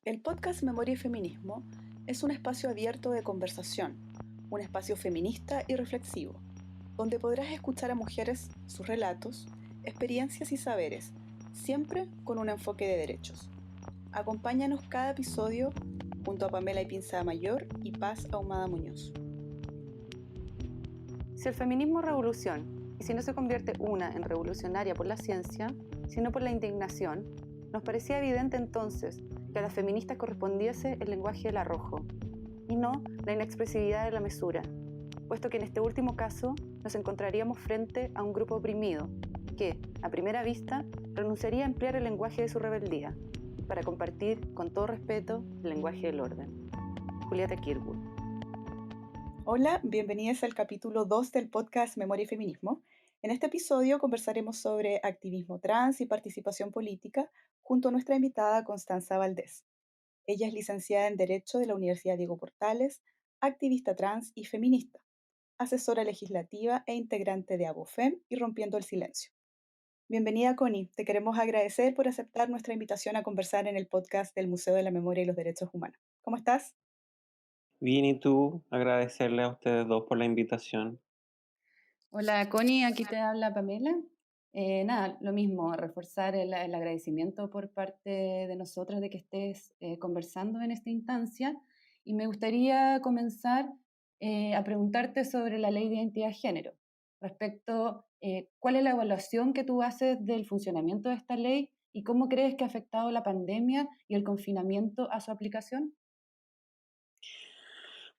El podcast Memoria y Feminismo es un espacio abierto de conversación, un espacio feminista y reflexivo, donde podrás escuchar a mujeres, sus relatos, experiencias y saberes, siempre con un enfoque de derechos. Acompáñanos cada episodio junto a Pamela Ipinzada Mayor y Paz Ahumada Muñoz. Si el feminismo es revolución, y si no se convierte una en revolucionaria por la ciencia, sino por la indignación, nos parecía evidente entonces que a las feministas correspondiese el lenguaje del arrojo, y no la inexpresividad de la mesura, puesto que en este último caso nos encontraríamos frente a un grupo oprimido, que, a primera vista, renunciaría a emplear el lenguaje de su rebeldía, para compartir, con todo respeto, el lenguaje del orden. Julieta Kirwood. Hola, bienvenidas al capítulo 2 del podcast Memoria y Feminismo. En este episodio conversaremos sobre activismo trans y participación política junto a nuestra invitada Constanza Valdés. Ella es licenciada en Derecho de la Universidad Diego Portales, activista trans y feminista, asesora legislativa e integrante de ABOFEM y Rompiendo el Silencio. Bienvenida, Connie. Te queremos agradecer por aceptar nuestra invitación a conversar en el podcast del Museo de la Memoria y los Derechos Humanos. ¿Cómo estás? Bien, ¿y tú? Agradecerle a ustedes dos por la invitación. Hola Connie, aquí te habla Pamela. Lo mismo, reforzar el agradecimiento por parte de nosotras de que estés conversando en esta instancia. Y me gustaría comenzar a preguntarte sobre la ley de identidad de género. Respecto, ¿cuál es la evaluación que tú haces del funcionamiento de esta ley y cómo crees que ha afectado la pandemia y el confinamiento a su aplicación?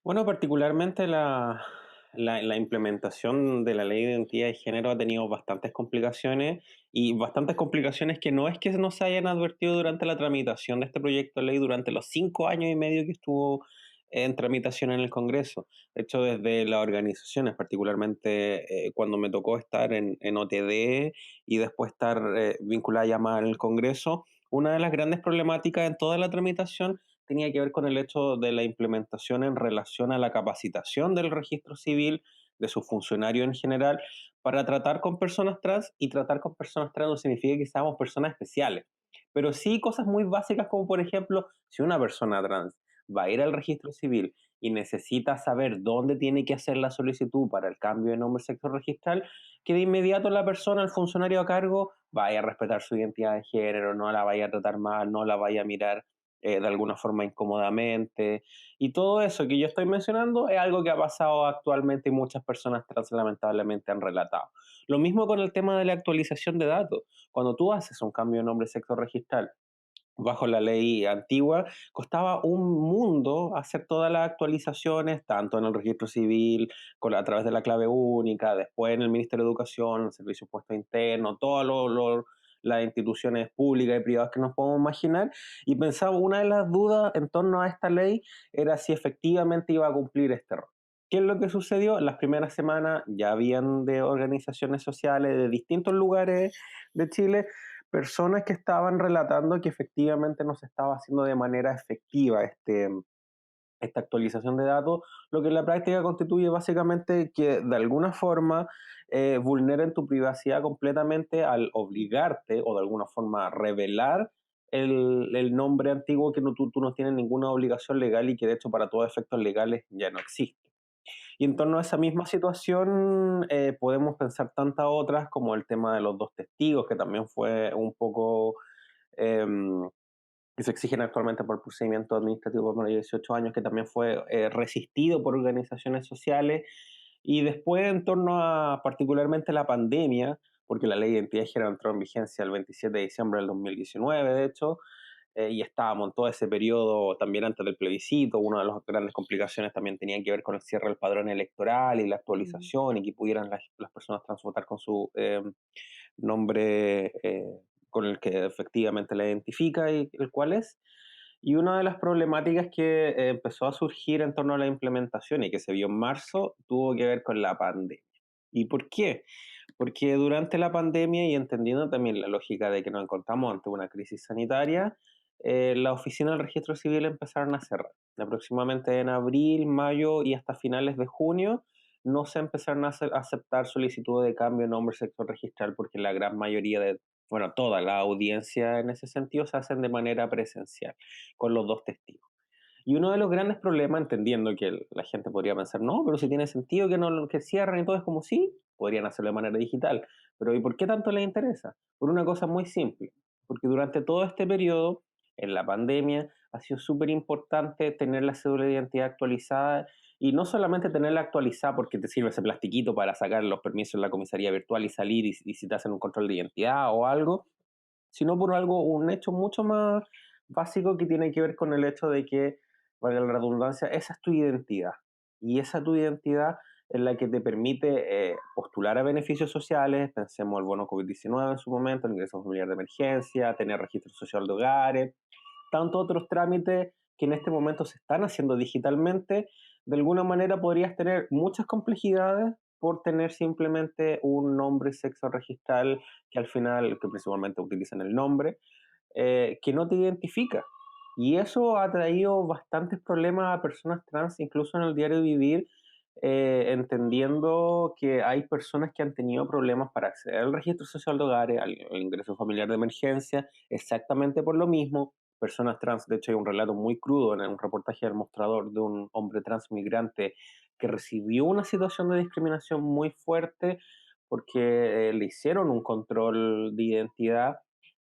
Bueno, particularmente la implementación de la ley de identidad de género ha tenido bastantes complicaciones y bastantes complicaciones que no es que no se hayan advertido durante la tramitación de este proyecto de ley durante los 5 años y medio que estuvo en tramitación en el Congreso. De hecho, desde las organizaciones, particularmente cuando me tocó estar en OTD y después estar vinculada ya más en el Congreso, una de las grandes problemáticas en toda la tramitación tenía que ver con el hecho de la implementación en relación a la capacitación del registro civil, de sus funcionarios en general, para tratar con personas trans, y tratar con personas trans no significa que seamos personas especiales, pero sí cosas muy básicas como por ejemplo, si una persona trans va a ir al registro civil y necesita saber dónde tiene que hacer la solicitud para el cambio de nombre sexo registral, que de inmediato la persona, el funcionario a cargo, vaya a respetar su identidad de género, no la vaya a tratar mal, no la vaya a mirar de alguna forma incómodamente. Y todo eso que yo estoy mencionando es algo que ha pasado actualmente y muchas personas trans lamentablemente han relatado. Lo mismo con el tema de la actualización de datos. Cuando tú haces un cambio de nombre sexo registral bajo la ley antigua, costaba un mundo hacer todas las actualizaciones, tanto en el registro civil, a través de la clave única, después en el Ministerio de Educación, el Servicio de Puesto Interno, todas las instituciones públicas y privadas que nos podemos imaginar, y pensaba, una de las dudas en torno a esta ley era si efectivamente iba a cumplir este rol. ¿Qué es lo que sucedió? Las primeras semanas ya habían de organizaciones sociales de distintos lugares de Chile personas que estaban relatando que efectivamente no se estaba haciendo de manera efectiva esta actualización de datos, lo que en la práctica constituye básicamente que de alguna forma vulneren tu privacidad completamente al obligarte o de alguna forma revelar el nombre antiguo que tú no tienes ninguna obligación legal y que de hecho para todos efectos legales ya no existe. Y en torno a esa misma situación podemos pensar tantas otras como el tema de los dos testigos, que también fue un poco eh, que se exigen actualmente por procedimiento administrativo por menores de 18 años, que también fue resistido por organizaciones sociales. Y después, en torno a particularmente la pandemia, porque la ley de identidad de género entró en vigencia el 27 de diciembre del 2019, de hecho, y estábamos en todo ese periodo también antes del plebiscito. Una de las grandes complicaciones también tenía que ver con el cierre del padrón electoral y la actualización y que pudieran las personas trans votar con su nombre con el que efectivamente la identifica y el cual es. Y una de las problemáticas que empezó a surgir en torno a la implementación y que se vio en marzo tuvo que ver con la pandemia. ¿Y por qué? Porque durante la pandemia y entendiendo también la lógica de que nos encontramos ante una crisis sanitaria, la oficina del registro civil empezaron a cerrar. Aproximadamente en abril, mayo y hasta finales de junio no se empezaron a aceptar solicitudes de cambio de nombre sexo registral porque la gran mayoría de bueno, toda la audiencia en ese sentido se hacen de manera presencial, con los dos testigos. Y uno de los grandes problemas, entendiendo que la gente podría pensar, no, pero si tiene sentido que no que cierren y todo, es como sí, podrían hacerlo de manera digital. Pero ¿y por qué tanto les interesa? Por una cosa muy simple, porque durante todo este periodo, en la pandemia, ha sido súper importante tener la cédula de identidad actualizada y no solamente tenerla actualizada porque te sirve ese plastiquito para sacar los permisos en la comisaría virtual y salir y si te hacen un control de identidad o algo, sino por algo, un hecho mucho más básico que tiene que ver con el hecho de que, valga la redundancia, esa es tu identidad. Y esa tu identidad es la que te permite postular a beneficios sociales, pensemos el bono COVID-19 en su momento, el ingreso familiar de emergencia, tener registro social de hogares, tantos otros trámites que en este momento se están haciendo digitalmente. De alguna manera podrías tener muchas complejidades por tener simplemente un nombre y sexo registral que al final, que principalmente utilizan el nombre, que no te identifica. Y eso ha traído bastantes problemas a personas trans, incluso en el diario vivir, entendiendo que hay personas que han tenido problemas para acceder al registro social de hogares, al ingreso familiar de emergencia, exactamente por lo mismo. Personas trans, de hecho hay un relato muy crudo en un reportaje del Mostrador de un hombre trans migrante que recibió una situación de discriminación muy fuerte porque le hicieron un control de identidad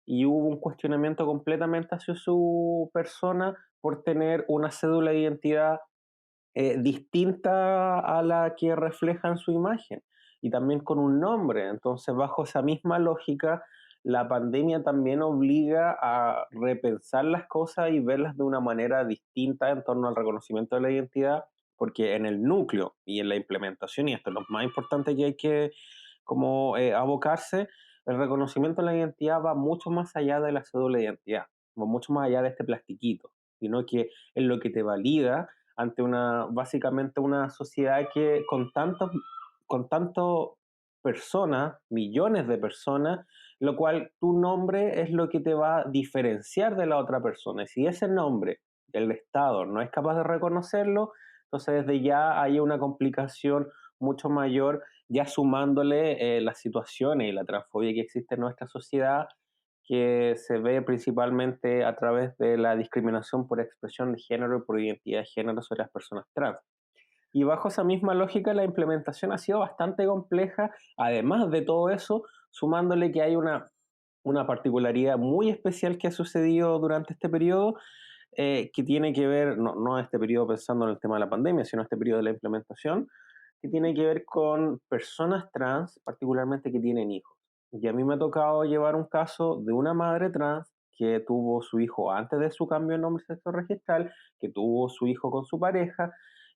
y hubo un cuestionamiento completamente hacia su persona por tener una cédula de identidad distinta a la que refleja en su imagen y también con un nombre. Entonces, bajo esa misma lógica, la pandemia también obliga a repensar las cosas y verlas de una manera distinta en torno al reconocimiento de la identidad, porque en el núcleo y en la implementación, y esto es lo más importante que hay que como abocarse, el reconocimiento de la identidad va mucho más allá de la cédula de identidad, va mucho más allá de este plastiquito, sino que es lo que te valida ante básicamente una sociedad que con tantas personas, millones de personas, lo cual tu nombre es lo que te va a diferenciar de la otra persona. Y si ese nombre del Estado no es capaz de reconocerlo, entonces desde ya hay una complicación mucho mayor, ya sumándole las situaciones y la transfobia que existe en nuestra sociedad, que se ve principalmente a través de la discriminación por expresión de género y por identidad de género sobre las personas trans. Y bajo esa misma lógica, la implementación ha sido bastante compleja, además de todo eso, sumándole que hay una particularidad muy especial que ha sucedido durante este periodo, que tiene que ver, no este periodo pensando en el tema de la pandemia, sino este periodo de la implementación, que tiene que ver con personas trans, particularmente que tienen hijos. Y a mí me ha tocado llevar un caso de una madre trans que tuvo su hijo antes de su cambio de nombre sexo registral, que tuvo su hijo con su pareja,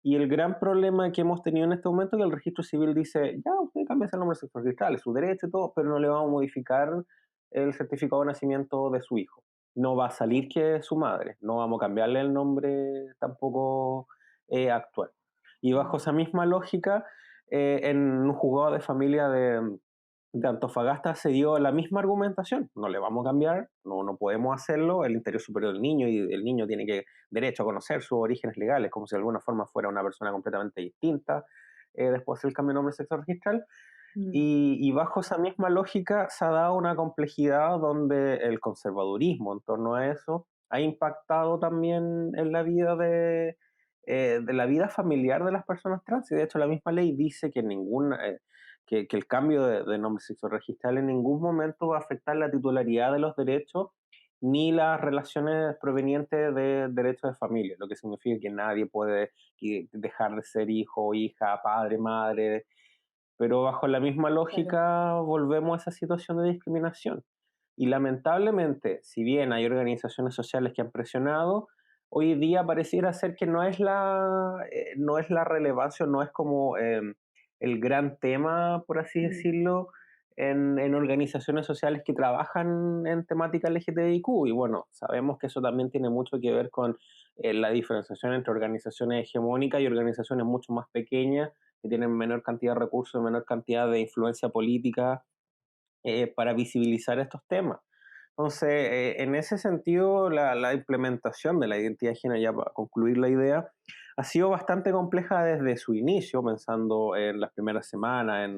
y el gran problema que hemos tenido en este momento es que el registro civil dice, ya, usted cambia el nombre sexo registral, es su derecho y todo, pero no le vamos a modificar el certificado de nacimiento de su hijo. No va a salir que es su madre, no vamos a cambiarle el nombre tampoco actual. Y bajo esa misma lógica, en un juzgado de familia de Antofagasta se dio la misma argumentación. No le vamos a cambiar, no podemos hacerlo. El interior superior del niño y el niño tiene derecho a conocer sus orígenes legales, como si de alguna forma fuera una persona completamente distinta después del cambio de nombre sexo registral. Y bajo esa misma lógica se ha dado una complejidad donde el conservadurismo en torno a eso ha impactado también en la vida de la vida familiar de las personas trans. Y de hecho la misma ley dice que que el cambio de nombre sexo registral en ningún momento va a afectar la titularidad de los derechos ni las relaciones provenientes de derechos de familia, lo que significa que nadie puede dejar de ser hijo, hija, padre, madre, pero bajo la misma Claro. lógica volvemos a esa situación de discriminación. Y lamentablemente, si bien hay organizaciones sociales que han presionado, hoy día pareciera ser que no es la relevancia, no es como el gran tema, por así Mm, decirlo, en organizaciones sociales que trabajan en temática LGTBIQ. Y bueno, sabemos que eso también tiene mucho que ver con la diferenciación entre organizaciones hegemónicas y organizaciones mucho más pequeñas que tienen menor cantidad de recursos, menor cantidad de influencia política para visibilizar estos temas. Entonces, en ese sentido, la implementación de la identidad de género, ya para concluir la idea, ha sido bastante compleja desde su inicio, pensando en las primeras semanas,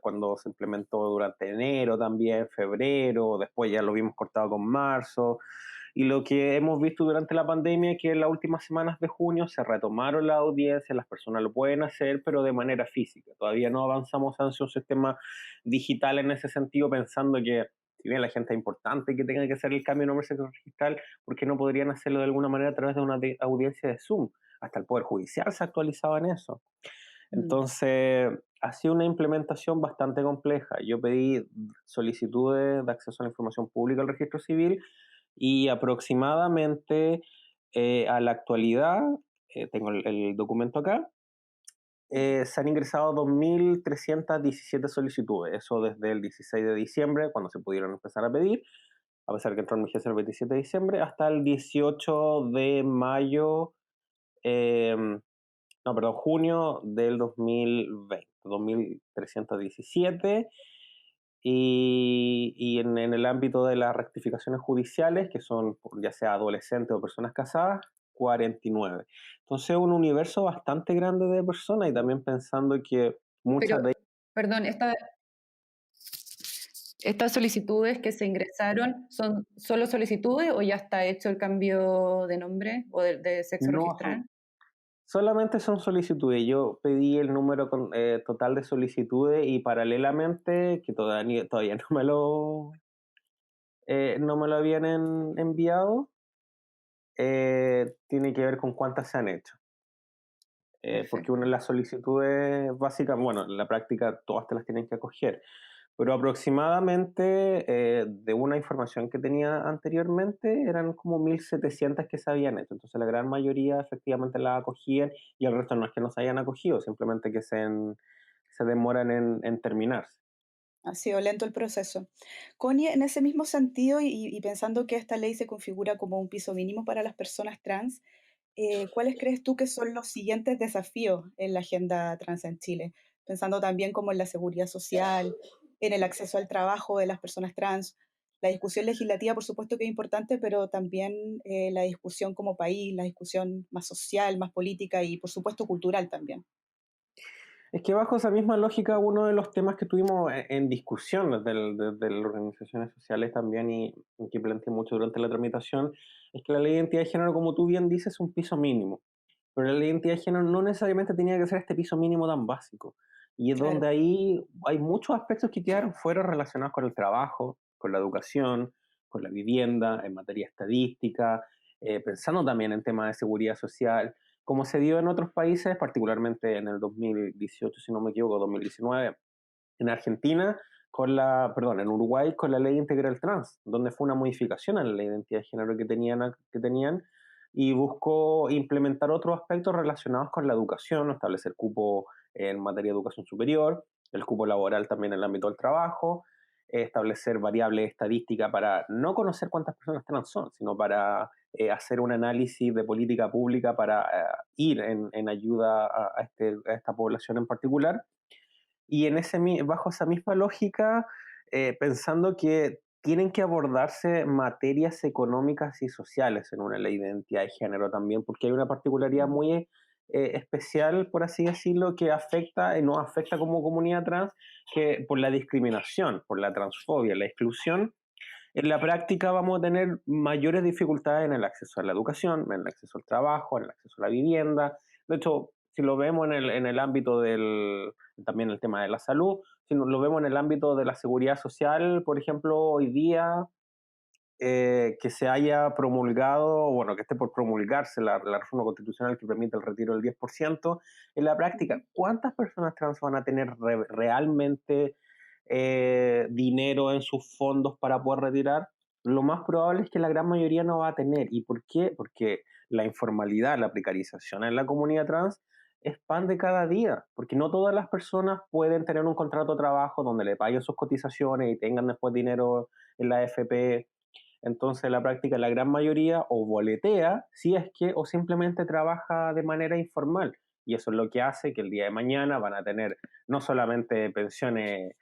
cuando se implementó durante enero también, febrero, después ya lo vimos cortado con marzo. Y lo que hemos visto durante la pandemia es que en las últimas semanas de junio se retomaron las audiencias, las personas lo pueden hacer, pero de manera física. Todavía no avanzamos hacia un sistema digital en ese sentido, pensando que si bien la gente es importante que tenga que hacer el cambio de nombre registral, ¿por qué no podrían hacerlo de alguna manera a través de una audiencia de Zoom? Hasta el Poder Judicial se ha actualizado en eso. Mm. Entonces, ha sido una implementación bastante compleja. Yo pedí solicitudes de acceso a la información pública al registro civil y aproximadamente a la actualidad, tengo el documento acá, se han ingresado 2.317 solicitudes, eso desde el 16 de diciembre, cuando se pudieron empezar a pedir, a pesar que entró en vigencia el 27 de diciembre, hasta el 18 de mayo, no, perdón, junio del 2020, 2.317. Y en el ámbito de las rectificaciones judiciales, que son ya sea adolescentes o personas casadas, 49. Entonces, un universo bastante grande de personas y también pensando que Pero, muchas de perdón, ¿estas solicitudes que se ingresaron son solo solicitudes o ya está hecho el cambio de nombre o de sexo no registral? solamente son solicitudes. Yo pedí el número total de solicitudes y paralelamente, que todavía no me lo habían enviado, tiene que ver con cuántas se han hecho. Porque una Perfecto. de las solicitudes básicas, bueno, en la práctica todas te las tienen que acoger, pero aproximadamente de una información que tenía anteriormente eran como 1.700 que se habían hecho, entonces la gran mayoría efectivamente la acogían y el resto no es que no se hayan acogido, simplemente que se demoran en terminarse. Ha sido lento el proceso. Connie, en ese mismo sentido y pensando que esta ley se configura como un piso mínimo para las personas trans, ¿cuáles crees tú que son los siguientes desafíos en la agenda trans en Chile? Pensando también como en la seguridad social, en el acceso al trabajo de las personas trans. La discusión legislativa, por supuesto que es importante, pero también la discusión como país, la discusión más social, más política y, por supuesto, cultural también. Es que bajo esa misma lógica, uno de los temas que tuvimos en discusión desde las organizaciones sociales también y que planteé mucho durante la tramitación, es que la ley de identidad de género, como tú bien dices, es un piso mínimo. Pero la ley de identidad de género no necesariamente tenía que ser este piso mínimo tan básico. Y es Claro. donde ahí hay muchos aspectos que quedaron fuera relacionados con el trabajo, con la educación, con la vivienda, en materia estadística, pensando también en temas de seguridad social, como se dio en otros países, particularmente en el 2018, si no me equivoco, 2019, en Argentina, en Uruguay, con la ley integral trans, donde fue una modificación a la ley de identidad de género que tenían y buscó implementar otros aspectos relacionados con la educación, establecer cupo en materia de educación superior, el cupo laboral también en el ámbito del trabajo, establecer variables estadísticas para no conocer cuántas personas trans son, sino para hacer un análisis de política pública para ir en ayuda a esta población en particular y bajo esa misma lógica, pensando que tienen que abordarse materias económicas y sociales en una ley de identidad de género también, porque hay una particularidad Mm. muy especial, por así decirlo, que afecta y nos afecta como comunidad trans, que por la discriminación, por la transfobia, la exclusión, en la práctica vamos a tener mayores dificultades en el acceso a la educación, en el acceso al trabajo, en el acceso a la vivienda. De hecho, si lo vemos en el ámbito también el tema de la salud, si lo vemos en el ámbito de la seguridad social, por ejemplo, hoy día que se haya promulgado, bueno, que esté por promulgarse la reforma constitucional que permite el retiro del 10%, en la práctica, Ujú. ¿cuántas personas trans van a tener realmente dinero en sus fondos para poder retirar? Lo más probable es que la gran mayoría no va a tener. ¿Y por qué? Porque la informalidad, la precarización en la comunidad trans es pan de cada día, porque no todas las personas pueden tener un contrato de trabajo donde le paguen sus cotizaciones y tengan después dinero en la AFP. Entonces, en la práctica, la gran mayoría o boletea, si es que, o simplemente trabaja de manera informal. Y eso es lo que hace que el día de mañana van a tener no solamente pensiones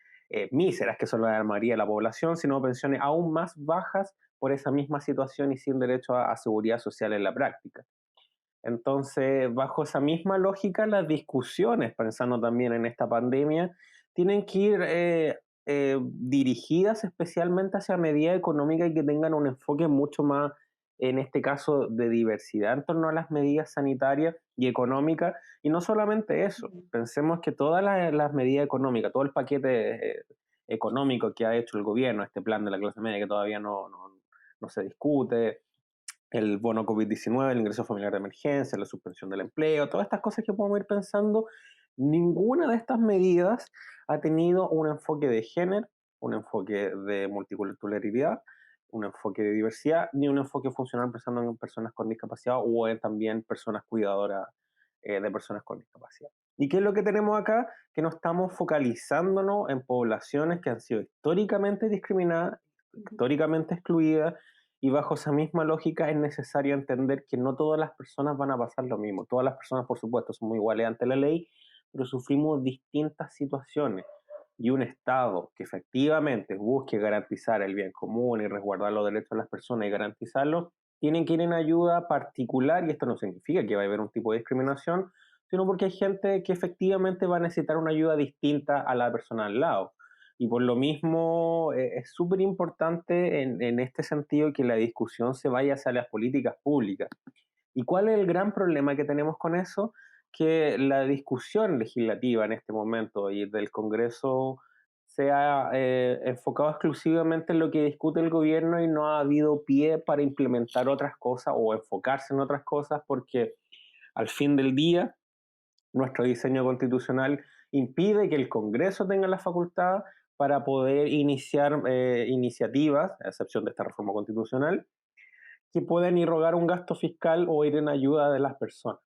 míseras, que son la mayoría de la población, sino pensiones aún más bajas por esa misma situación y sin derecho a seguridad social en la práctica. Entonces, bajo esa misma lógica, las discusiones, pensando también en esta pandemia, tienen que ir dirigidas especialmente hacia medidas económicas y que tengan un enfoque mucho más, en este caso, de diversidad en torno a las medidas sanitarias y económicas. Y no solamente eso, Ujú. pensemos que todas las medidas económicas, todo el paquete económico que ha hecho el gobierno, este plan de la clase media que todavía no se discute, el bono COVID-19, el ingreso familiar de emergencia, la suspensión del empleo, todas estas cosas que podemos ir pensando, ninguna de estas medidas ha tenido un enfoque de género, un enfoque de multiculturalidad, un enfoque de diversidad, ni un enfoque funcional pensando en personas con discapacidad o en también personas cuidadoras de personas con discapacidad. ¿Y qué es lo que tenemos acá? Que no estamos focalizándonos en poblaciones que han sido históricamente discriminadas, Ujú. históricamente excluidas, y bajo esa misma lógica es necesario entender que no todas las personas van a pasar lo mismo. Todas las personas, por supuesto, somos iguales ante la ley, pero sufrimos distintas situaciones. Y un Estado que efectivamente busque garantizar el bien común y resguardar los derechos de las personas y garantizarlos, tienen que ir en ayuda particular, y esto no significa que va a haber un tipo de discriminación, sino porque hay gente que efectivamente va a necesitar una ayuda distinta a la persona al lado. Y por lo mismo es súper importante en este sentido que la discusión se vaya hacia las políticas públicas. ¿Y cuál es el gran problema que tenemos con eso? Que la discusión legislativa en este momento y del Congreso se ha enfocado exclusivamente en lo que discute el gobierno y no ha habido pie para implementar otras cosas o enfocarse en otras cosas porque al fin del día nuestro diseño constitucional impide que el Congreso tenga la facultad para poder iniciar iniciativas, a excepción de esta reforma constitucional, que puedan irrogar un gasto fiscal o ir en ayuda de las personas.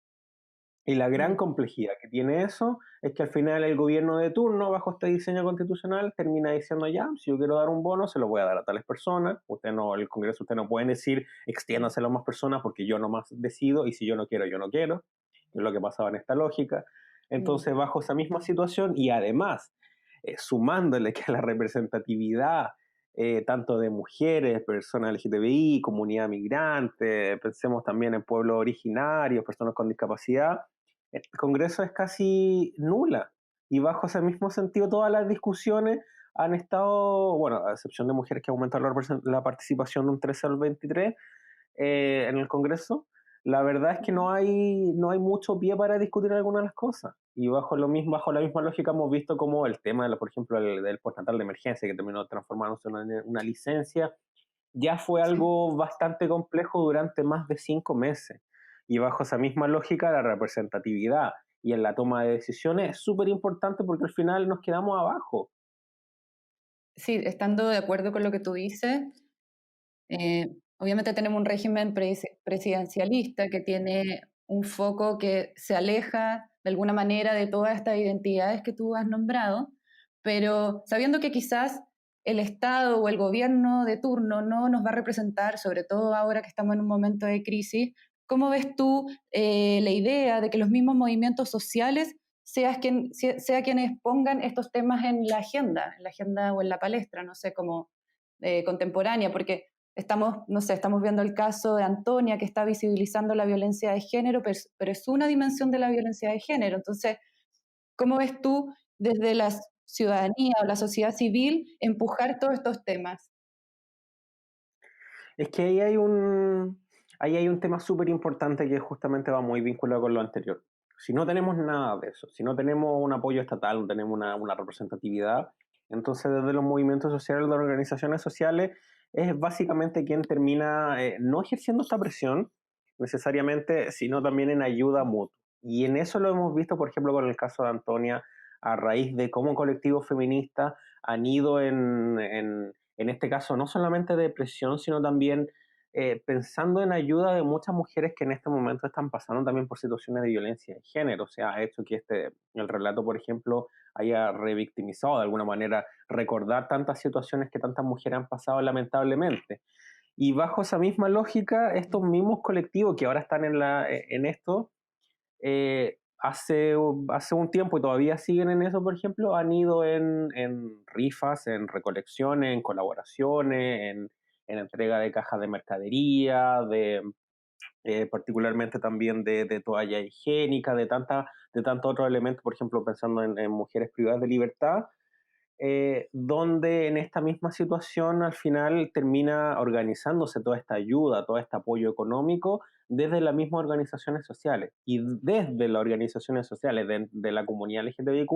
Y la gran Mm. complejidad que tiene eso es que al final el gobierno de turno, bajo este diseño constitucional, termina diciendo ya, si yo quiero dar un bono, se lo voy a dar a tales personas. Usted no, el Congreso, usted no puede decir extiéndaselo a más personas porque yo nomás decido y si yo no quiero, yo no quiero. Es lo que pasaba en esta lógica. Mm. Entonces, bajo esa misma situación y además sumándole que la representatividad tanto de mujeres, personas LGTBI, comunidad migrante, pensemos también en pueblos originarios, personas con discapacidad, el Congreso es casi nula. Y bajo ese mismo sentido, todas las discusiones han estado, bueno, a excepción de mujeres que aumentaron la participación de un 13 al 23 en el Congreso, la verdad es que Ujú. no hay mucho pie para discutir algunas de las cosas. Y bajo, lo mismo, bajo la misma lógica hemos visto como el tema, por ejemplo, del postnatal de emergencia, que terminó transformándose en una licencia, ya fue Sí. algo bastante complejo durante más de 5 meses. Y bajo esa misma lógica, la representatividad y en la toma de decisiones es súper importante porque al final nos quedamos abajo. Sí, estando de acuerdo con lo que tú dices, obviamente tenemos un régimen presidencialista que tiene un foco que se aleja de alguna manera de todas estas identidades que tú has nombrado, pero sabiendo que quizás el Estado o el gobierno de turno no nos va a representar, sobre todo ahora que estamos en un momento de crisis, ¿cómo ves tú la idea de que los mismos movimientos sociales sea quienes pongan estos temas en la agenda o en la palestra, no sé, como contemporánea? Porque estamos, no sé, estamos viendo el caso de Antonia, que está visibilizando la violencia de género, pero es una dimensión de la violencia de género. Entonces, ¿cómo ves tú desde la ciudadanía o la sociedad civil empujar todos estos temas? Es que ahí hay un tema súper importante que justamente va muy vinculado con lo anterior. Si no tenemos nada de eso, si no tenemos un apoyo estatal, no tenemos una representatividad, entonces desde los movimientos sociales, las organizaciones sociales, es básicamente quien termina no ejerciendo esta presión necesariamente, sino también en ayuda mutua. Y en eso lo hemos visto, por ejemplo, con el caso de Antonia, a raíz de cómo colectivos feministas han ido en este caso, no solamente de depresión, sino también pensando en ayuda de muchas mujeres que en este momento están pasando también por situaciones de violencia de género. O sea, ha hecho que el relato, por ejemplo, haya revictimizado de alguna manera, recordar tantas situaciones que tantas mujeres han pasado lamentablemente. Y bajo esa misma lógica, estos mismos colectivos que ahora están en esto, hace un tiempo y todavía siguen en eso, por ejemplo, han ido en rifas, en recolecciones, en colaboraciones, en entrega de cajas de mercadería, particularmente también de toalla higiénica, de tantos otros elementos, por ejemplo, pensando en mujeres privadas de libertad, donde en esta misma situación al final termina organizándose toda esta ayuda, todo este apoyo económico desde las mismas organizaciones sociales. Y desde las organizaciones sociales de la comunidad LGTBIQ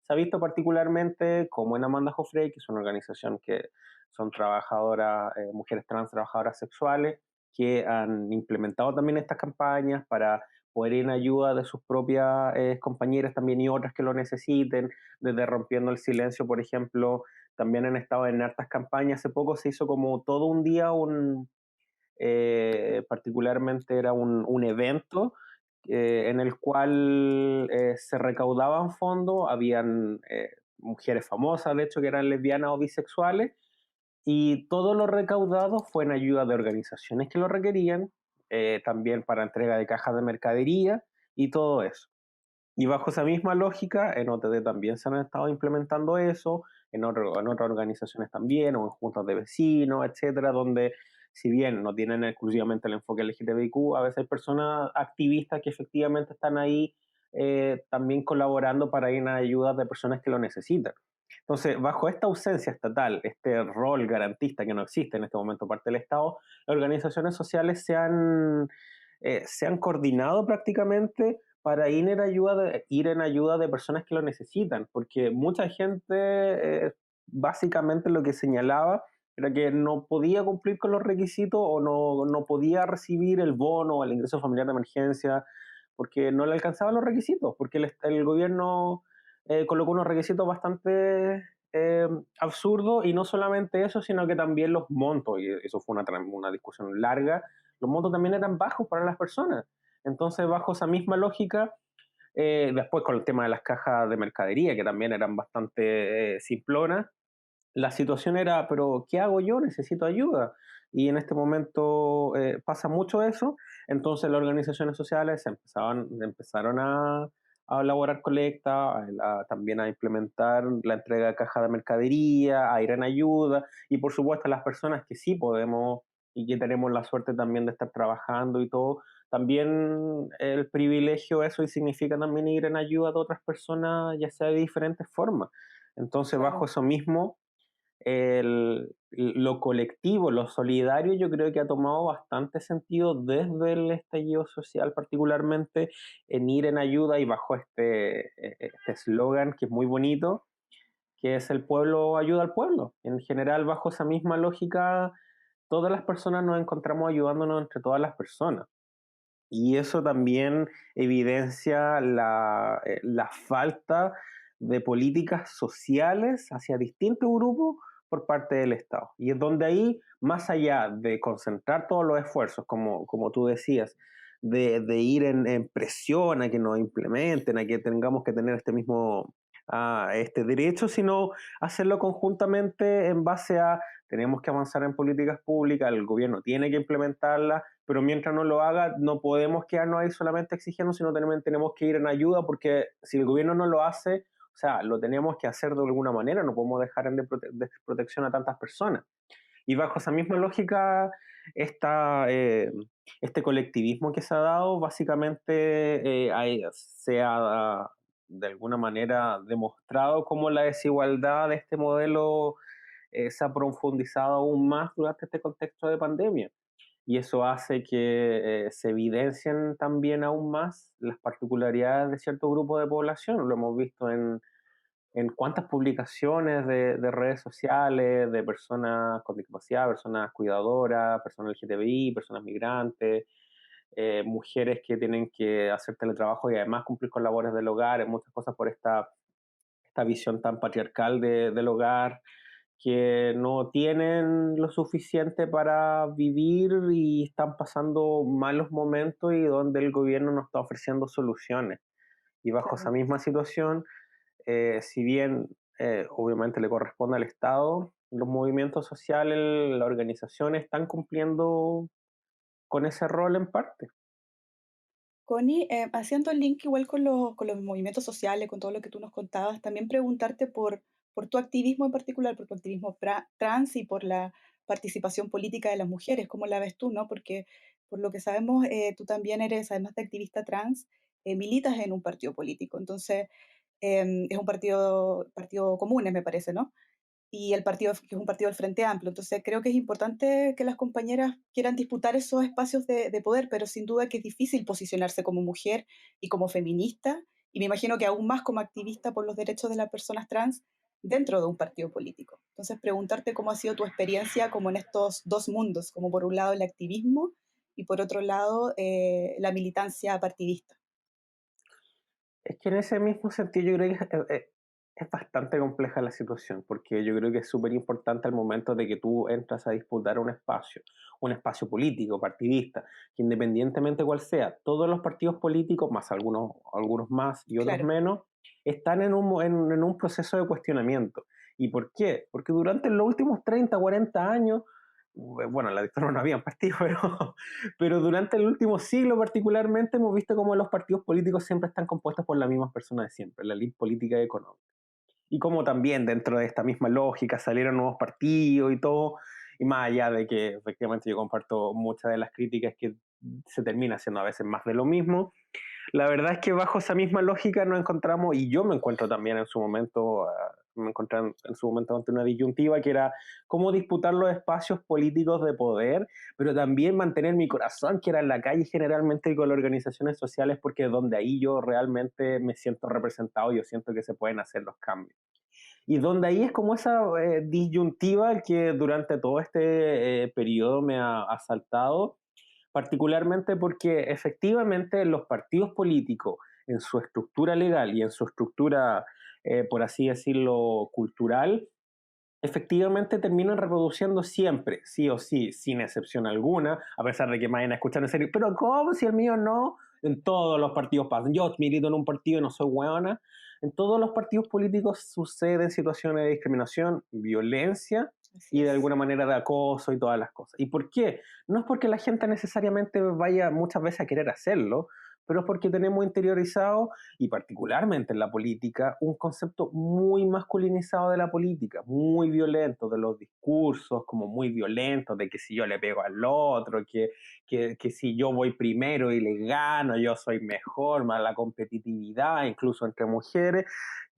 se ha visto particularmente como en Amanda Joffrey, que es una organización que son trabajadoras, mujeres trans trabajadoras sexuales, que han implementado también estas campañas para poder ir en ayuda de sus propias compañeras también y otras que lo necesiten, desde Rompiendo el Silencio, por ejemplo, también han estado en hartas campañas. Hace poco se hizo como todo un día particularmente era un evento en el cual se recaudaban fondos, habían mujeres famosas, de hecho, que eran lesbianas o bisexuales, y todo lo recaudado fue en ayuda de organizaciones que lo requerían, también para entrega de cajas de mercadería y todo eso. Y bajo esa misma lógica, en OTD también se han estado implementando eso, en otras organizaciones también, o en juntas de vecinos, etcétera, donde si bien no tienen exclusivamente el enfoque LGTBIQ, a veces hay personas activistas que efectivamente están ahí también colaborando para ir a ayuda de personas que lo necesitan. Entonces, bajo esta ausencia estatal, este rol garantista que no existe en este momento parte del Estado, las organizaciones sociales se han coordinado prácticamente para ir en ayuda de personas que lo necesitan, porque mucha gente básicamente lo que señalaba era que no podía cumplir con los requisitos o no podía recibir el bono o el ingreso familiar de emergencia porque no le alcanzaban los requisitos, porque el gobierno colocó unos requisitos bastante eh, absurdos y no solamente eso, sino que también los montos, y eso fue una discusión larga, los montos también eran bajos para las personas. Entonces, bajo esa misma lógica, después con el tema de las cajas de mercadería, que también eran bastante simplonas, la situación era, pero ¿qué hago yo? Necesito ayuda. Y en este momento pasa mucho eso, entonces las organizaciones sociales empezaron a elaborar colecta, también a implementar la entrega de caja de mercadería, a ir en ayuda, y por supuesto las personas que sí podemos y que tenemos la suerte también de estar trabajando y todo, también el privilegio eso y significa también ir en ayuda de otras personas, ya sea de diferentes formas. Entonces, bajo Claro. eso mismo, lo colectivo, lo solidario, yo creo que ha tomado bastante sentido desde el estallido social, particularmente en ir en ayuda y bajo este eslogan que es muy bonito, que es el pueblo ayuda al pueblo. En general, bajo esa misma lógica, todas las personas nos encontramos ayudándonos entre todas las personas. Y eso también evidencia la falta de políticas sociales hacia distintos grupos por parte del Estado. Y es donde ahí, más allá de concentrar todos los esfuerzos, como tú decías, de ir en presión a que nos implementen, a que tengamos que tener este derecho, sino hacerlo conjuntamente en base a tenemos que avanzar en políticas públicas, el gobierno tiene que implementarlas, pero mientras no lo haga, no podemos quedarnos ahí solamente exigiendo, sino también tenemos que ir en ayuda, porque si el gobierno no lo hace, o sea, lo tenemos que hacer de alguna manera, no podemos dejar en desprotección a tantas personas. Y bajo esa misma lógica, esta, eh, este colectivismo que se ha dado, básicamente se ha de alguna manera demostrado cómo la desigualdad de este modelo se ha profundizado aún más durante este contexto de pandemia y eso hace que se evidencien también aún más las particularidades de cierto grupo de población. Lo hemos visto en cuántas publicaciones de redes sociales, de personas con discapacidad, personas cuidadoras, personas LGTBI, personas migrantes, mujeres que tienen que hacer teletrabajo y además cumplir con labores del hogar, en muchas cosas por esta visión tan patriarcal del hogar que no tienen lo suficiente para vivir y están pasando malos momentos y donde el gobierno no está ofreciendo soluciones. Y bajo esa Claro. misma situación, si bien obviamente le corresponde al Estado, los movimientos sociales, las organizaciones están cumpliendo con ese rol en parte. Connie, haciendo el link igual con los movimientos sociales, con todo lo que tú nos contabas, también preguntarte por tu activismo en particular, por tu activismo trans y por la participación política de las mujeres, ¿cómo la ves tú, no? Porque por lo que sabemos, tú también eres, además de activista trans, militas en un partido político. Entonces, Es un partido Comunes, me parece, ¿no? Y el partido, que es un partido del Frente Amplio. Entonces, creo que es importante que las compañeras quieran disputar esos espacios de poder, pero sin duda que es difícil posicionarse como mujer y como feminista, y me imagino que aún más como activista por los derechos de las personas trans dentro de un partido político. Entonces, preguntarte cómo ha sido tu experiencia como en estos dos mundos, como por un lado el activismo y por otro lado la militancia partidista. Es que en ese mismo sentido yo creo que es bastante compleja la situación, porque yo creo que es súper importante al momento de que tú entras a disputar un espacio político, partidista, que independientemente cuál sea, todos los partidos políticos, más algunos más y otros Claro, menos, están en un proceso de cuestionamiento. ¿Y por qué? Porque durante los últimos 30, 40 años, bueno, en la dictadura no había partido, pero durante el último siglo particularmente hemos visto cómo los partidos políticos siempre están compuestos por las mismas personas de siempre, la élite política y económica. Y como también dentro de esta misma lógica salieron nuevos partidos y todo, y más allá de que efectivamente yo comparto muchas de las críticas que se termina haciendo a veces más de lo mismo, la verdad es que bajo esa misma lógica nos encontramos, y yo me encuentro también en su momento, me encontré en su momento ante una disyuntiva que era cómo disputar los espacios políticos de poder, pero también mantener mi corazón, que era en la calle generalmente y con las organizaciones sociales, porque es donde ahí yo realmente me siento representado, yo siento que se pueden hacer los cambios. Y donde ahí es como esa disyuntiva que durante todo este periodo me ha asaltado, particularmente porque efectivamente los partidos políticos en su estructura legal y en su estructura, por así decirlo, cultural, efectivamente terminan reproduciendo siempre, sí o sí, sin excepción alguna, a pesar de que me vayan a escuchar en serio, pero ¿cómo si el mío no? En todos los partidos pasan. Yo milito en un partido y no soy hueona. En todos los partidos políticos suceden situaciones de discriminación, violencia así y de es. alguna manera de acoso y todas las cosas. ¿Y por qué? No es porque la gente necesariamente vaya muchas veces a querer hacerlo, pero es porque tenemos interiorizado, y particularmente en la política, un concepto muy masculinizado de la política, muy violento, de los discursos como muy violentos, de que si yo le pego al otro, que si yo voy primero y le gano, yo soy mejor, más la competitividad, incluso entre mujeres,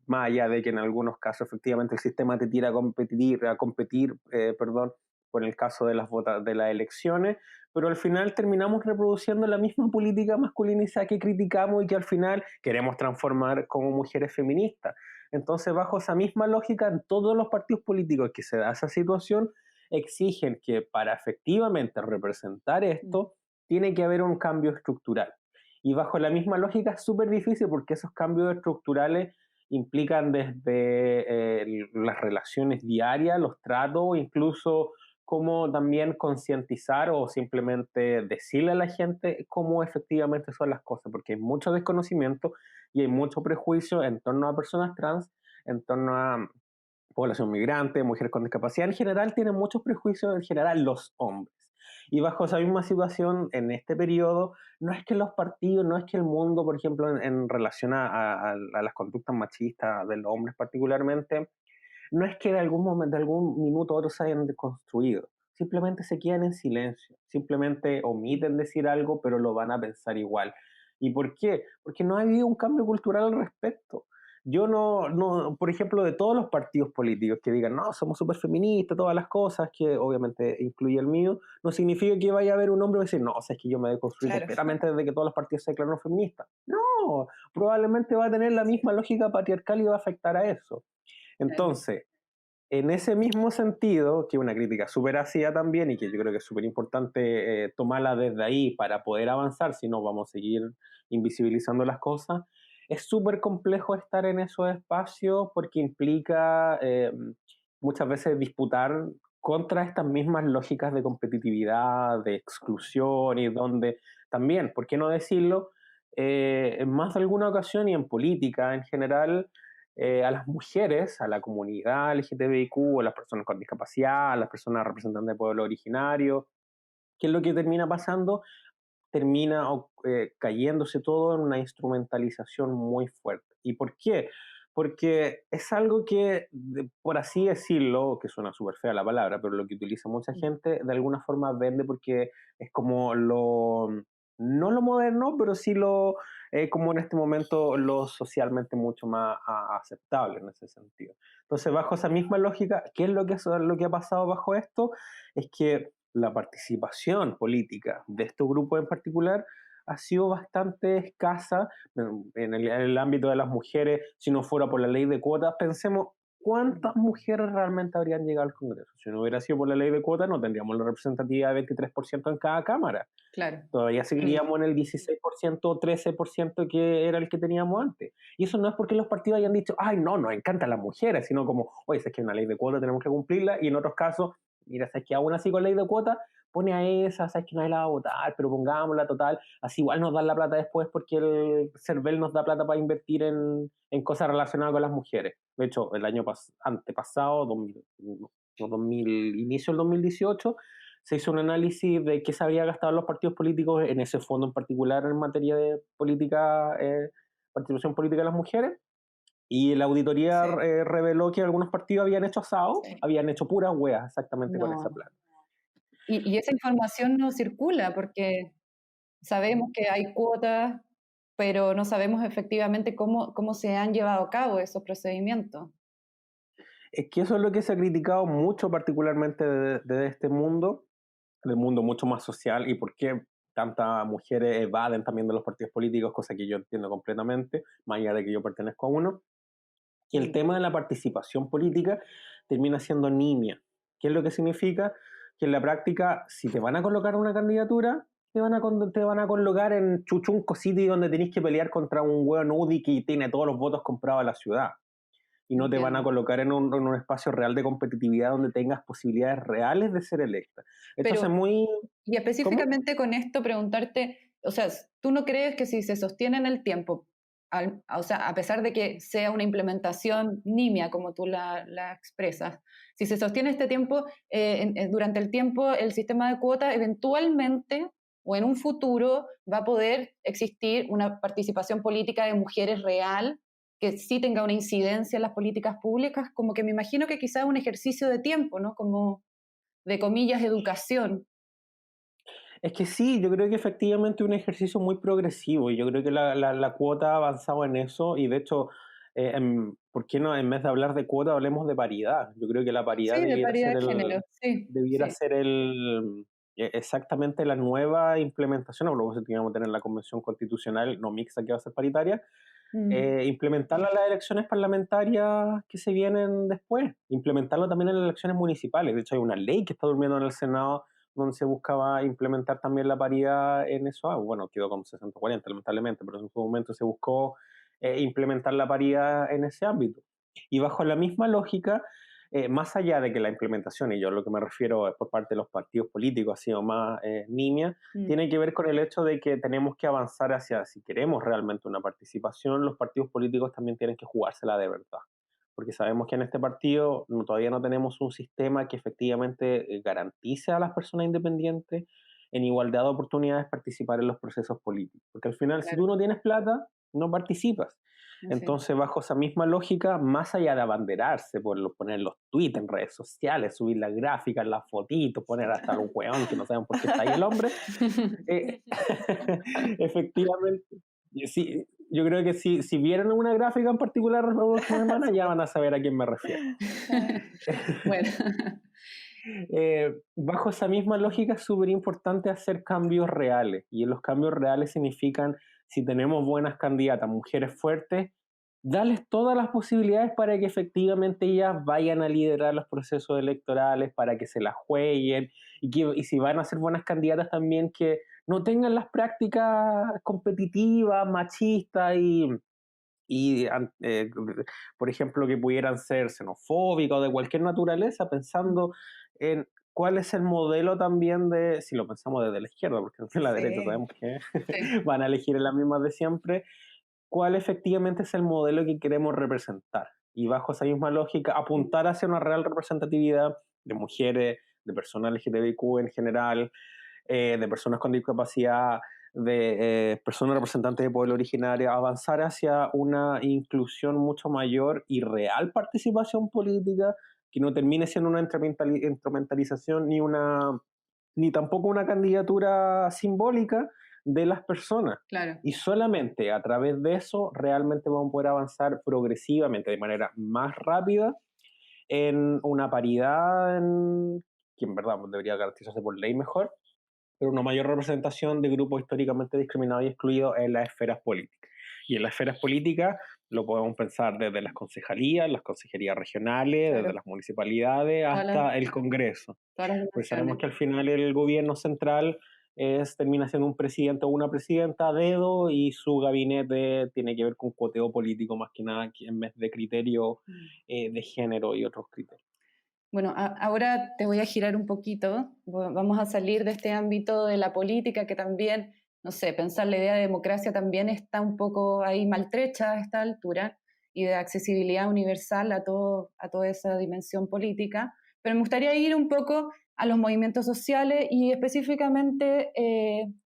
más allá de que en algunos casos efectivamente el sistema te tira a competir, perdón, por el caso de de las elecciones, pero al final terminamos reproduciendo la misma política masculinizada que criticamos y que al final queremos transformar como mujeres feministas. Entonces, bajo esa misma lógica, en todos los partidos políticos que se da esa situación, exigen que para efectivamente representar Mm, esto, tiene que haber un cambio estructural. Y bajo la misma lógica es súper difícil porque esos cambios estructurales implican desde las relaciones diarias, los tratos, incluso cómo también concientizar o simplemente decirle a la gente cómo efectivamente son las cosas, porque hay mucho desconocimiento y hay mucho prejuicio en torno a personas trans, en torno a población migrante, mujeres con discapacidad. En general tienen muchos prejuicios, en general los hombres. Y bajo esa misma situación, en este periodo, no es que los partidos, no es que el mundo, por ejemplo, en relación a las conductas machistas de los hombres particularmente, no es que de algún momento, de algún minuto a otro se hayan deconstruido. Simplemente se quedan en silencio, simplemente omiten decir algo, pero lo van a pensar igual. ¿Y por qué? Porque no ha habido un cambio cultural al respecto. Yo por ejemplo, de todos los partidos políticos que digan, no, somos súper feministas, todas las cosas, que obviamente incluye el mío, no significa que vaya a haber un hombre que dice, no, o sea, es que yo me he construido claro, completamente desde que todos los partidos se declararon feministas. No, probablemente va a tener la misma lógica patriarcal y va a afectar a eso. claro. Entonces, en ese mismo sentido, que una crítica súper ácida también y que yo creo que es súper importante tomarla desde ahí para poder avanzar, si no vamos a seguir invisibilizando las cosas, es súper complejo estar en esos espacios porque implica muchas veces disputar contra estas mismas lógicas de competitividad, de exclusión y donde también, ¿por qué no decirlo? En más de alguna ocasión y en política en general, a las mujeres, a la comunidad LGTBIQ, a las personas con discapacidad, a las personas representantes de pueblo originario. ¿Qué es lo que termina pasando? Termina cayéndose todo en una instrumentalización muy fuerte. ¿Y por qué? Porque es algo que, por así decirlo, que suena súper fea la palabra, pero lo que utiliza mucha Mm, gente, de alguna forma vende porque es como lo no no lo moderno, pero sí lo, como en este momento, lo socialmente mucho más aceptable en ese sentido. Entonces, bajo esa misma lógica, ¿qué es lo que ha pasado bajo esto? Es que la participación política de estos grupos en particular ha sido bastante escasa en el ámbito de las mujeres. Si no fuera por la ley de cuotas, pensemos cuántas mujeres realmente habrían llegado al Congreso. Si no hubiera sido por la ley de cuotas, no tendríamos la representatividad de 23% en cada cámara. Claro. Todavía seguiríamos en el 16% o 13% que era el que teníamos antes. Y eso no es porque los partidos hayan dicho, ay, no, nos encantan las mujeres, sino como, oye, es que hay una ley de cuotas, tenemos que cumplirla. Y en otros casos, mira, sabes que aún así con ley de cuotas, pone a esa, sabes que nadie la va a votar, pero pongámosla total. Así igual nos dan la plata después porque el CERVEL nos da plata para invertir en cosas relacionadas con las mujeres. De hecho, el año antepasado, 2000, inicio del 2018, se hizo un análisis de qué se habría gastado los partidos políticos en ese fondo en particular en materia de política, participación política de las mujeres, y la auditoría Sí. reveló que algunos partidos habían hecho asado, Sí. habían hecho puras hueas exactamente con esa No. plata. Y esa información no circula porque sabemos que hay cuotas, pero no sabemos efectivamente cómo se han llevado a cabo esos procedimientos. Es que eso es lo que se ha criticado mucho, particularmente de este mundo, del mundo mucho más social, y por qué tantas mujeres evaden también de los partidos políticos, cosa que yo entiendo completamente, más allá de que yo pertenezco a uno, que el tema de la participación política termina siendo nimia. ¿Qué es lo que significa? Que en la práctica, si te van a colocar una candidatura, te van a colocar en Chuchunco City, donde tenés que pelear contra un hueón UDI que tiene todos los votos comprados a la ciudad. Y no te van a Entiendo. colocar en un espacio real de competitividad donde tengas posibilidades reales de ser electa. Entonces, Pero, muy... y ¿Cómo? específicamente con esto, preguntarte, o sea, ¿tú no crees que si se sostiene en el tiempo, o sea, a pesar de que sea una implementación nimia, como tú la expresas, si se sostiene este tiempo, durante el tiempo, el sistema de cuotas eventualmente o en un futuro va a poder existir una participación política de mujeres real que sí tenga una incidencia en las políticas públicas? Como que me imagino que quizás un ejercicio de tiempo, ¿no? Como de comillas, educación. Es que sí, yo creo que efectivamente es un ejercicio muy progresivo, y yo creo que la cuota ha avanzado en eso, y de hecho, ¿por qué no, en vez de hablar de cuota, hablemos de paridad? Yo creo que la paridad Sí, de paridad de género, sí, debiera sí. ser exactamente la nueva implementación, o luego si teníamos que tener la convención constitucional no mixta que va a ser paritaria, Mm, implementarla en las elecciones parlamentarias que se vienen después, implementarlo también en las elecciones municipales. De hecho, hay una ley que está durmiendo en el Senado donde se buscaba implementar también la paridad en eso. Bueno, quedó como 60-40, lamentablemente, pero en su momento se buscó implementar la paridad en ese ámbito. Y bajo la misma lógica, más allá de que la implementación, y yo lo que me refiero por parte de los partidos políticos ha sido más nimia, mm, tiene que ver con el hecho de que tenemos que avanzar hacia, si queremos realmente una participación, los partidos políticos también tienen que jugársela de verdad. Porque sabemos que en este partido todavía no tenemos un sistema que efectivamente garantice a las personas independientes en igualdad de oportunidades participar en los procesos políticos. Porque al final, si claro, tú no tienes plata, no participas. así es. Entonces, bajo esa misma lógica, más allá de abanderarse por poner los tweets en redes sociales, subir las gráficas, las fotitos, poner hasta un hueón que no saben por qué está ahí el hombre, eh, efectivamente, sí, yo creo que si vieran una gráfica en particular la próxima semana, ya van a saber a quién me refiero. Bueno, Bajo esa misma lógica es súper importante hacer cambios reales, y los cambios reales significan, si tenemos buenas candidatas, mujeres fuertes, darles todas las posibilidades para que efectivamente ellas vayan a liderar los procesos electorales, para que se las jueguen, y si van a ser buenas candidatas también que no tengan las prácticas competitivas, machistas y por ejemplo, que pudieran ser xenofóbicos de cualquier naturaleza, pensando en cuál es el modelo también de, si lo pensamos desde la izquierda, porque desde la derecha Sí. sabemos que sí, van a elegir las mismas de siempre, cuál efectivamente es el modelo que queremos representar. Y bajo esa misma lógica, apuntar hacia una real representatividad de mujeres, de personas LGTBIQ en general, de personas con discapacidad, de personas representantes de pueblo originario, avanzar hacia una inclusión mucho mayor y real participación política, que no termine siendo una instrumentalización ni tampoco una candidatura simbólica, de las personas. Claro. Y solamente a través de eso realmente vamos a poder avanzar progresivamente, de manera más rápida, en una paridad que en verdad debería garantizarse por ley mejor, pero una mayor representación de grupos históricamente discriminados y excluidos en las esferas políticas. Y en las esferas políticas lo podemos pensar desde las concejalías, las consejerías regionales, Claro. desde las municipalidades hasta el Congreso. Todas las Pues sabemos dimensiones. que al final el gobierno central termina siendo un presidente o una presidenta a dedo, y su gabinete tiene que ver con cuoteo político más que nada, en vez de criterio de género y otros criterios. Bueno, ahora te voy a girar un poquito. Vamos a salir de este ámbito de la política que también, no sé, pensar la idea de democracia también está un poco ahí maltrecha a esta altura, y de accesibilidad universal a toda esa dimensión política. Pero me gustaría ir un poco a los movimientos sociales y específicamente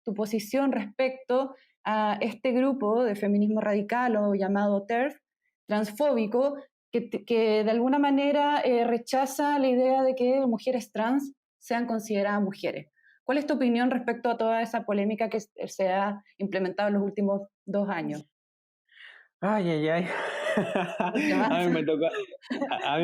tu posición respecto a este grupo de feminismo radical o llamado TERF, transfóbico, que de alguna manera rechaza la idea de que mujeres trans sean consideradas mujeres. ¿Cuál es tu opinión respecto a toda esa polémica que se ha implementado en los últimos 2 años? Ay, ay, ay. ¿Qué más? A mí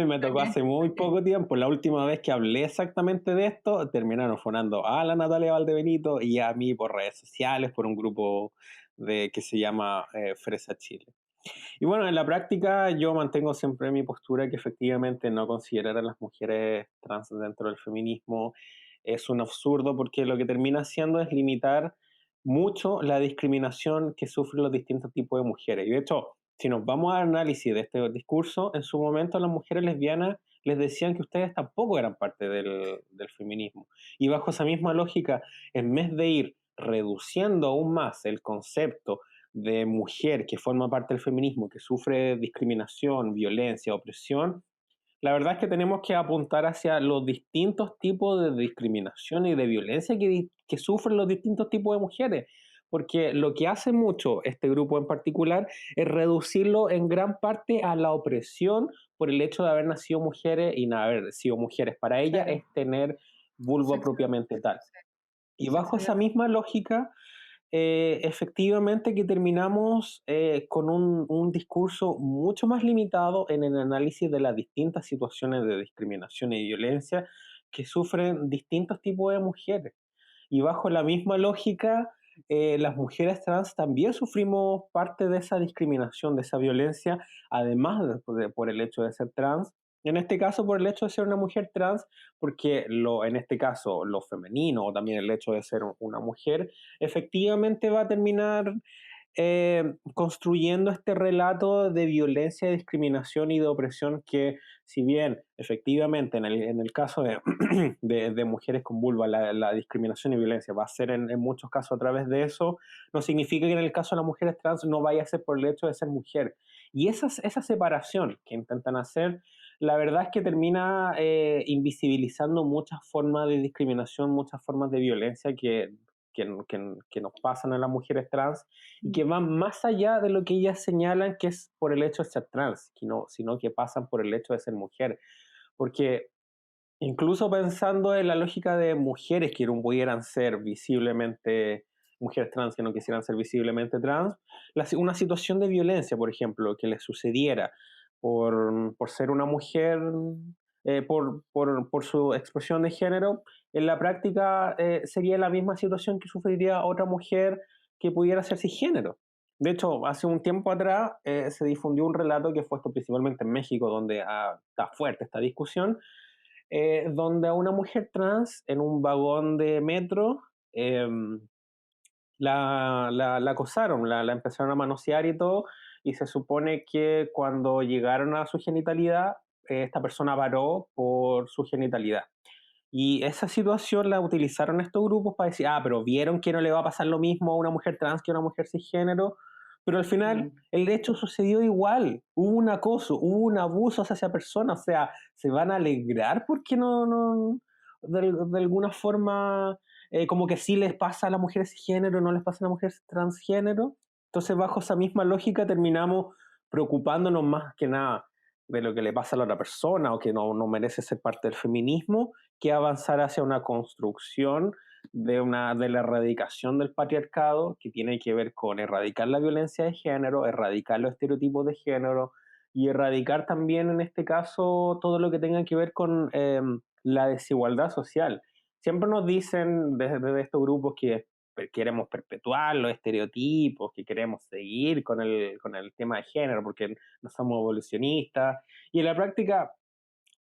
me tocó Ok. hace muy poco tiempo. La última vez que hablé exactamente de esto, terminaron fonando a la Natalia Valdebenito y a mí por redes sociales, por un grupo que se llama Fresa Chile. Y bueno, en la práctica yo mantengo siempre mi postura, que efectivamente no considerar a las mujeres trans dentro del feminismo es un absurdo, porque lo que termina haciendo es limitar mucho la discriminación que sufren los distintos tipos de mujeres. Y de hecho, si nos vamos al análisis de este discurso, en su momento las mujeres lesbianas les decían que ustedes tampoco eran parte del feminismo. Y bajo esa misma lógica, en vez de ir reduciendo aún más el concepto de mujer que forma parte del feminismo, que sufre discriminación, violencia, opresión, la verdad es que tenemos que apuntar hacia los distintos tipos de discriminación y de violencia que sufren los distintos tipos de mujeres. Porque lo que hace mucho este grupo en particular es reducirlo en gran parte a la opresión por el hecho de haber nacido mujeres y no haber sido mujeres. Para ella Claro. es tener vulva Sexo. propiamente tal. Y bajo Sexo. esa misma lógica, efectivamente que terminamos con un discurso mucho más limitado en el análisis de las distintas situaciones de discriminación y violencia que sufren distintos tipos de mujeres. Y bajo la misma lógica, las mujeres trans también sufrimos parte de esa discriminación, de esa violencia, además por el hecho de ser trans. En este caso, por el hecho de ser una mujer trans, porque en este caso lo femenino, o también el hecho de ser una mujer, efectivamente va a terminar construyendo este relato de violencia, de discriminación y de opresión que, si bien efectivamente en el caso de mujeres con vulva la discriminación y violencia va a ser en muchos casos a través de eso, no significa que en el caso de las mujeres trans no vaya a ser por el hecho de ser mujer. Y esa separación que intentan hacer, la verdad es que termina invisibilizando muchas formas de discriminación, muchas formas de violencia que nos pasan a las mujeres trans, y que van más allá de lo que ellas señalan que es por el hecho de ser trans, sino que pasan por el hecho de ser mujer. Porque incluso pensando en la lógica de mujeres que no pudieran ser visiblemente mujeres trans, que no quisieran ser visiblemente trans, una situación de violencia, por ejemplo, que les sucediera por ser una mujer, por su expresión de género, en la práctica sería la misma situación que sufriría otra mujer que pudiera ser cisgénero. De hecho, hace un tiempo atrás se difundió un relato que fue esto principalmente en México, donde está fuerte esta discusión, donde a una mujer trans en un vagón de metro la acosaron, la empezaron a manosear y todo, y se supone que cuando llegaron a su genitalidad, esta persona paró por su genitalidad. Y esa situación la utilizaron estos grupos para decir, pero vieron que no le va a pasar lo mismo a una mujer trans que a una mujer cisgénero, pero al final el hecho sucedió igual, hubo un acoso, hubo un abuso hacia esa persona, o sea, se van a alegrar porque de alguna forma, como que sí les pasa a las mujeres cisgénero, no les pasa a las mujeres transgénero. Entonces bajo esa misma lógica terminamos preocupándonos más que nada de lo que le pasa a la otra persona o que no merece ser parte del feminismo, que avanzar hacia una construcción de la erradicación del patriarcado, que tiene que ver con erradicar la violencia de género, erradicar los estereotipos de género y erradicar también en este caso todo lo que tenga que ver con la desigualdad social. Siempre nos dicen desde estos grupos que queremos perpetuar los estereotipos, que queremos seguir con el tema de género porque no somos evolucionistas, y en la práctica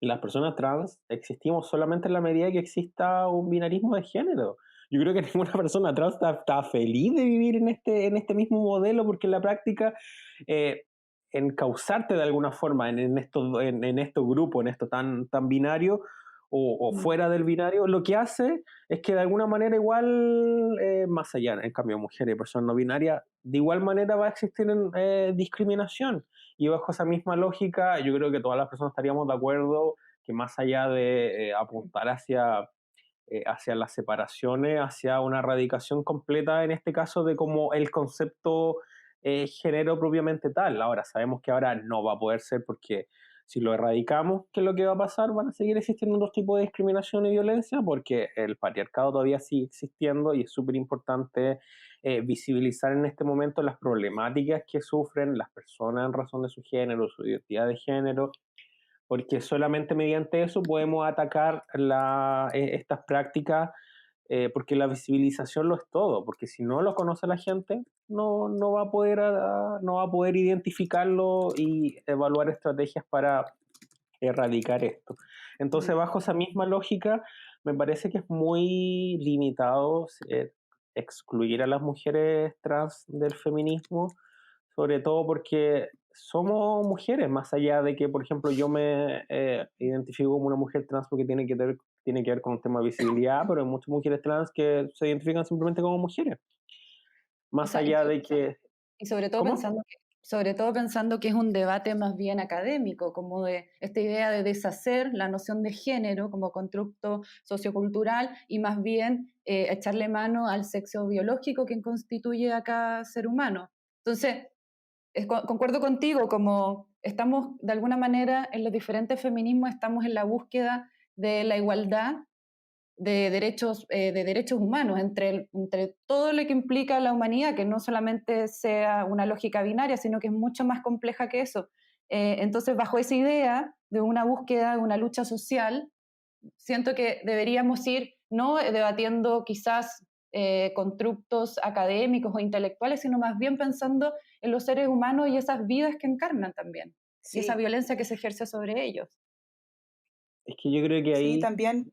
las personas trans existimos solamente en la medida que exista un binarismo de género. Yo creo que ninguna persona trans está feliz de vivir en este mismo modelo, porque en la práctica eh, encauzarte de alguna forma en estos grupos, en esto tan binario o Mm, fuera del binario, lo que hace es que de alguna manera igual, más allá, en cambio, mujeres y personas no binarias, de igual manera va a existir discriminación. Y bajo esa misma lógica, yo creo que todas las personas estaríamos de acuerdo que más allá de apuntar hacia las separaciones, hacia una erradicación completa, en este caso, de como el concepto género propiamente tal. Ahora, sabemos que ahora no va a poder ser porque si lo erradicamos, ¿qué es lo que va a pasar? Van a seguir existiendo otros tipos de discriminación y violencia porque el patriarcado todavía sigue existiendo y es súper importante visibilizar en este momento las problemáticas que sufren las personas en razón de su género, su identidad de género, porque solamente mediante eso podemos atacar estas prácticas, porque la visibilización lo es todo, porque si no lo conoce la gente, no va a poder, no va a poder identificarlo y evaluar estrategias para erradicar esto. Entonces, mm. bajo esa misma lógica, me parece que es muy limitado excluir a las mujeres trans del feminismo, sobre todo porque somos mujeres, más allá de que, por ejemplo, yo me identifico como una mujer trans porque tiene que ver con un tema de visibilidad, pero hay muchas mujeres trans que se identifican simplemente como mujeres. O Más sea, allá de que... y sobre todo ¿Cómo? pensando que es un debate más bien académico, como de esta idea de deshacer la noción de género como constructo sociocultural y más bien echarle mano al sexo biológico que constituye a cada ser humano. Entonces, concuerdo contigo, como estamos de alguna manera en los diferentes feminismos, estamos en la búsqueda de la igualdad de derechos humanos, entre todo lo que implica la humanidad, que no solamente sea una lógica binaria, sino que es mucho más compleja que eso. Entonces, bajo esa idea de una búsqueda, de una lucha social, siento que deberíamos ir no debatiendo quizás constructos académicos o intelectuales, sino más bien pensando en los seres humanos y esas vidas que encarnan también, y esa Sí, violencia que se ejerce sobre ellos. Es que yo creo que sí, ahí... también.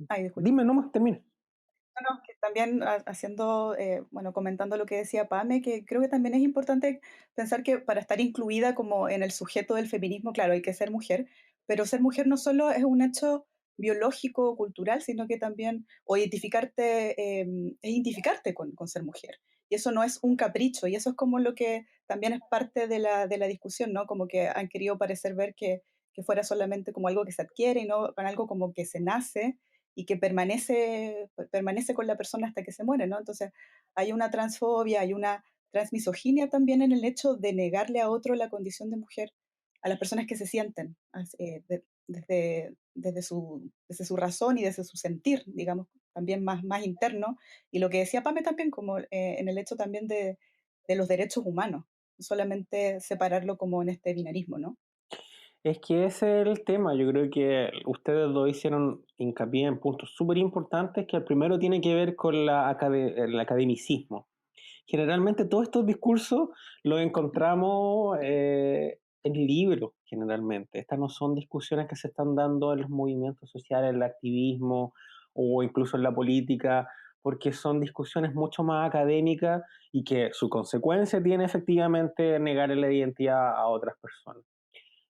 Ay, disculpa. Dime, nomás termina. No, no, que también haciendo, bueno, comentando lo que decía Pame, que creo que también es importante pensar que para estar incluida como en el sujeto del feminismo, claro, hay que ser mujer, pero ser mujer no solo es un hecho biológico o cultural, sino que también, o identificarte, es identificarte con ser mujer. Y eso no es un capricho, y eso es como lo que también es parte de la discusión, ¿no? Como que han querido parecer ver que fuera solamente como algo que se adquiere y no con algo como que se nace y que permanece con la persona hasta que se muere, ¿no? Entonces, hay una transfobia, hay una transmisoginia también en el hecho de negarle a otro la condición de mujer, a las personas que se sienten desde su razón y desde su sentir, digamos, también más interno. Y lo que decía Pame también, como en el hecho también de los derechos humanos, no solamente separarlo como en este binarismo, ¿no? Es que ese es el tema. Yo creo que ustedes dos hicieron hincapié en puntos súper importantes, que el primero tiene que ver con el academicismo. Generalmente todos estos discursos los encontramos en libros, generalmente. Estas no son discusiones que se están dando en los movimientos sociales, en el activismo o incluso en la política, porque son discusiones mucho más académicas y que su consecuencia tiene efectivamente negar la identidad a otras personas.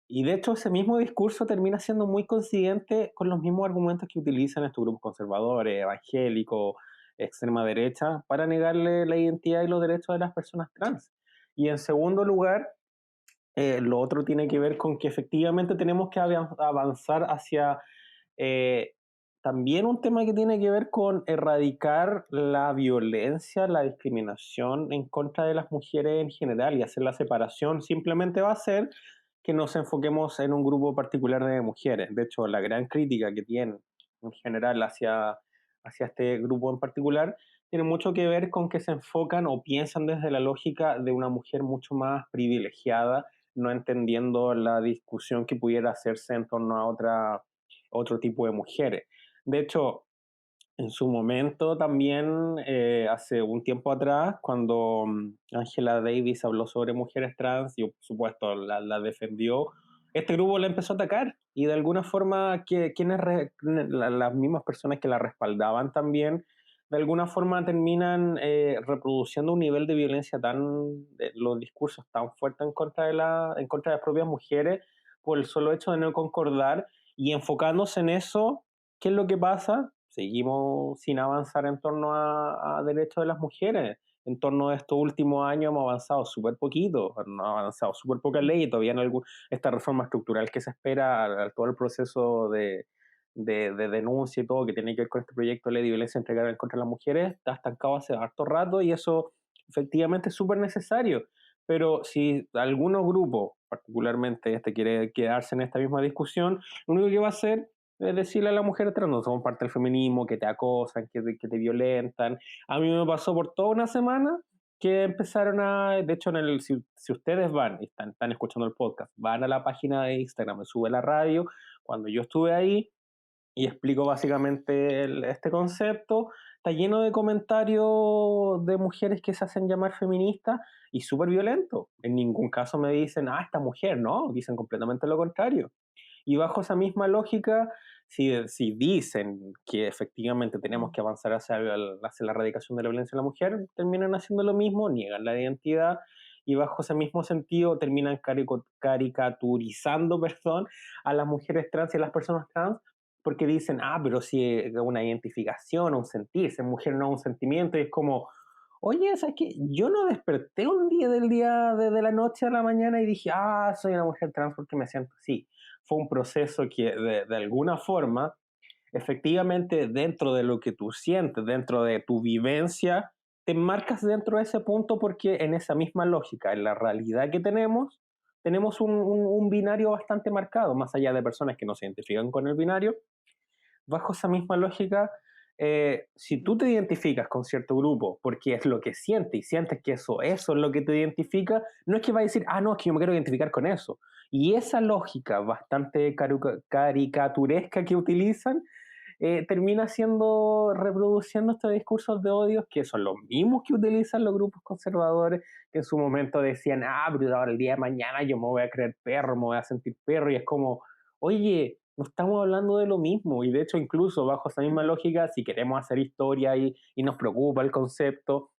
Y de hecho ese mismo discurso termina siendo muy coincidente con los mismos argumentos que utilizan estos grupos conservadores, evangélicos, extrema derecha, para negarle la identidad y los derechos de las personas trans. Y en segundo lugar, lo otro tiene que ver con que efectivamente tenemos que avanzar hacia eh, también un tema que tiene que ver con erradicar la violencia, la discriminación en contra de las mujeres en general, y hacer la separación simplemente va a ser que nos enfoquemos en un grupo particular de mujeres. De hecho, la gran crítica que tienen en general hacia este grupo en particular, tiene mucho que ver con que se enfocan o piensan desde la lógica de una mujer mucho más privilegiada, no entendiendo la discusión que pudiera hacerse en torno a otro tipo de mujeres. De hecho, en su momento también, hace un tiempo atrás, cuando Angela Davis habló sobre mujeres trans y por supuesto la defendió, este grupo la empezó a atacar y de alguna forma las mismas personas que la respaldaban también, de alguna forma terminan reproduciendo un nivel de violencia los discursos tan fuertes en contra de las propias mujeres por el solo hecho de no concordar y enfocándose en eso. ¿Qué es lo que pasa? Seguimos sin avanzar en torno a derechos de las mujeres. En torno a estos últimos años hemos avanzado súper poquito, no ha avanzado súper pocas leyes, todavía no hay esta reforma estructural que se espera, todo el proceso de denuncia y todo que tiene que ver con este proyecto de ley de violencia integral contra las mujeres está estancado hace harto rato y eso efectivamente es súper necesario. Pero si algunos grupos, particularmente este, quiere quedarse en esta misma discusión, lo único que va a hacer es decirle a la mujer trans, no somos parte del feminismo, que te acosan, que te violentan. A mí me pasó por toda una semana que empezaron de hecho, si ustedes van y están escuchando el podcast, van a la página de Instagram, me sube la radio, cuando yo estuve ahí y explico básicamente este concepto, está lleno de comentarios de mujeres que se hacen llamar feministas y súper violentos. En ningún caso me dicen, esta mujer, no, dicen completamente lo contrario. Y bajo esa misma lógica, si dicen que efectivamente tenemos que avanzar hacia la erradicación de la violencia en la mujer, terminan haciendo lo mismo, niegan la identidad y bajo ese mismo sentido terminan caricaturizando perdón, a las mujeres trans y a las personas trans porque dicen, pero si es una identificación, un sentir, ser mujer no un sentimiento, y es como, oye, ¿sabes qué? Yo no desperté un día de la noche a la mañana y dije, soy una mujer trans porque me siento así. Fue un proceso que de alguna forma, efectivamente, dentro de lo que tú sientes, dentro de tu vivencia, te marcas dentro de ese punto porque en esa misma lógica, en la realidad que tenemos un binario bastante marcado, más allá de personas que no se identifican con el binario, bajo esa misma lógica, si tú te identificas con cierto grupo porque es lo que sientes y sientes que eso es lo que te identifica, no es que va a decir, no, es que yo me quiero identificar con eso. Y esa lógica bastante caricaturesca que utilizan termina reproduciendo estos discursos de odio que son los mismos que utilizan los grupos conservadores que en su momento decían, pero ahora el día de mañana yo me voy a creer perro, me voy a sentir perro, y es como, oye, no estamos hablando de lo mismo, y de hecho incluso bajo esa misma lógica, si queremos hacer historia y nos preocupa el concepto,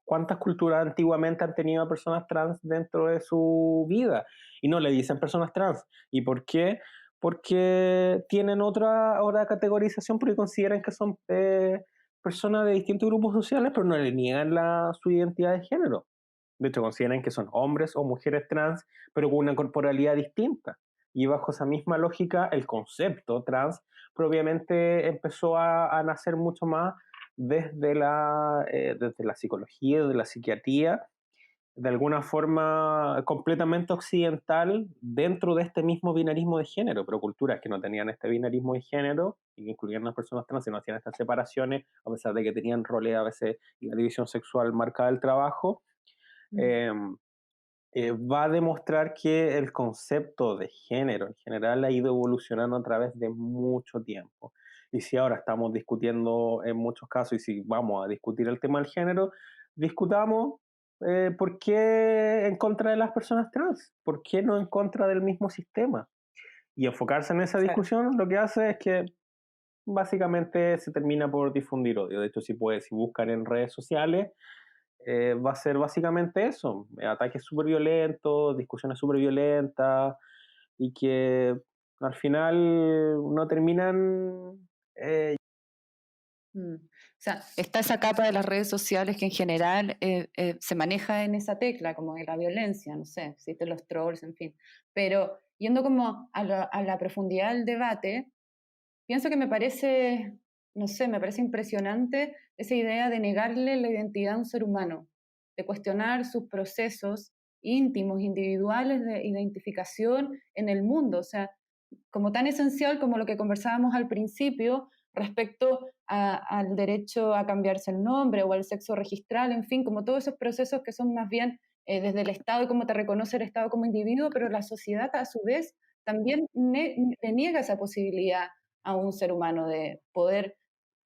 ¿cuántas culturas antiguamente han tenido a personas trans dentro de su vida? Y no le dicen personas trans. ¿Y por qué? Porque tienen otra categorización porque consideran que son personas de distintos grupos sociales, pero no le niegan su identidad de género. De hecho, consideran que son hombres o mujeres trans, pero con una corporalidad distinta. Y bajo esa misma lógica, el concepto trans propiamente empezó a nacer mucho más desde la psicología, de la psiquiatría, de alguna forma completamente occidental dentro de este mismo binarismo de género, pero culturas que no tenían este binarismo de género y que incluían a las personas trans y no hacían estas separaciones, a pesar de que tenían roles a veces y la división sexual marcada del trabajo, eh, va a demostrar que el concepto de género en general ha ido evolucionando a través de mucho tiempo. Y si ahora estamos discutiendo en muchos casos, y si vamos a discutir el tema del género, discutamos por qué en contra de las personas trans, por qué no en contra del mismo sistema. Y enfocarse en esa Claro. discusión lo que hace es que básicamente se termina por difundir odio. De hecho, si buscan en redes sociales, va a ser básicamente eso, ataques súper violentos, discusiones súper violentas y que al final no terminan. O sea, está esa capa de las redes sociales que en general se maneja en esa tecla, como de la violencia, no sé, existen los trolls, en fin. Pero yendo como a la profundidad del debate, pienso que me parece, no sé, me parece impresionante esa idea de negarle la identidad a un ser humano, de cuestionar sus procesos íntimos, individuales de identificación en el mundo. O sea, como tan esencial como lo que conversábamos al principio respecto al derecho a cambiarse el nombre o al sexo registral, en fin, como todos esos procesos que son más bien desde el Estado y cómo te reconoce el Estado como individuo, pero la sociedad a su vez también le niega esa posibilidad a un ser humano de poder,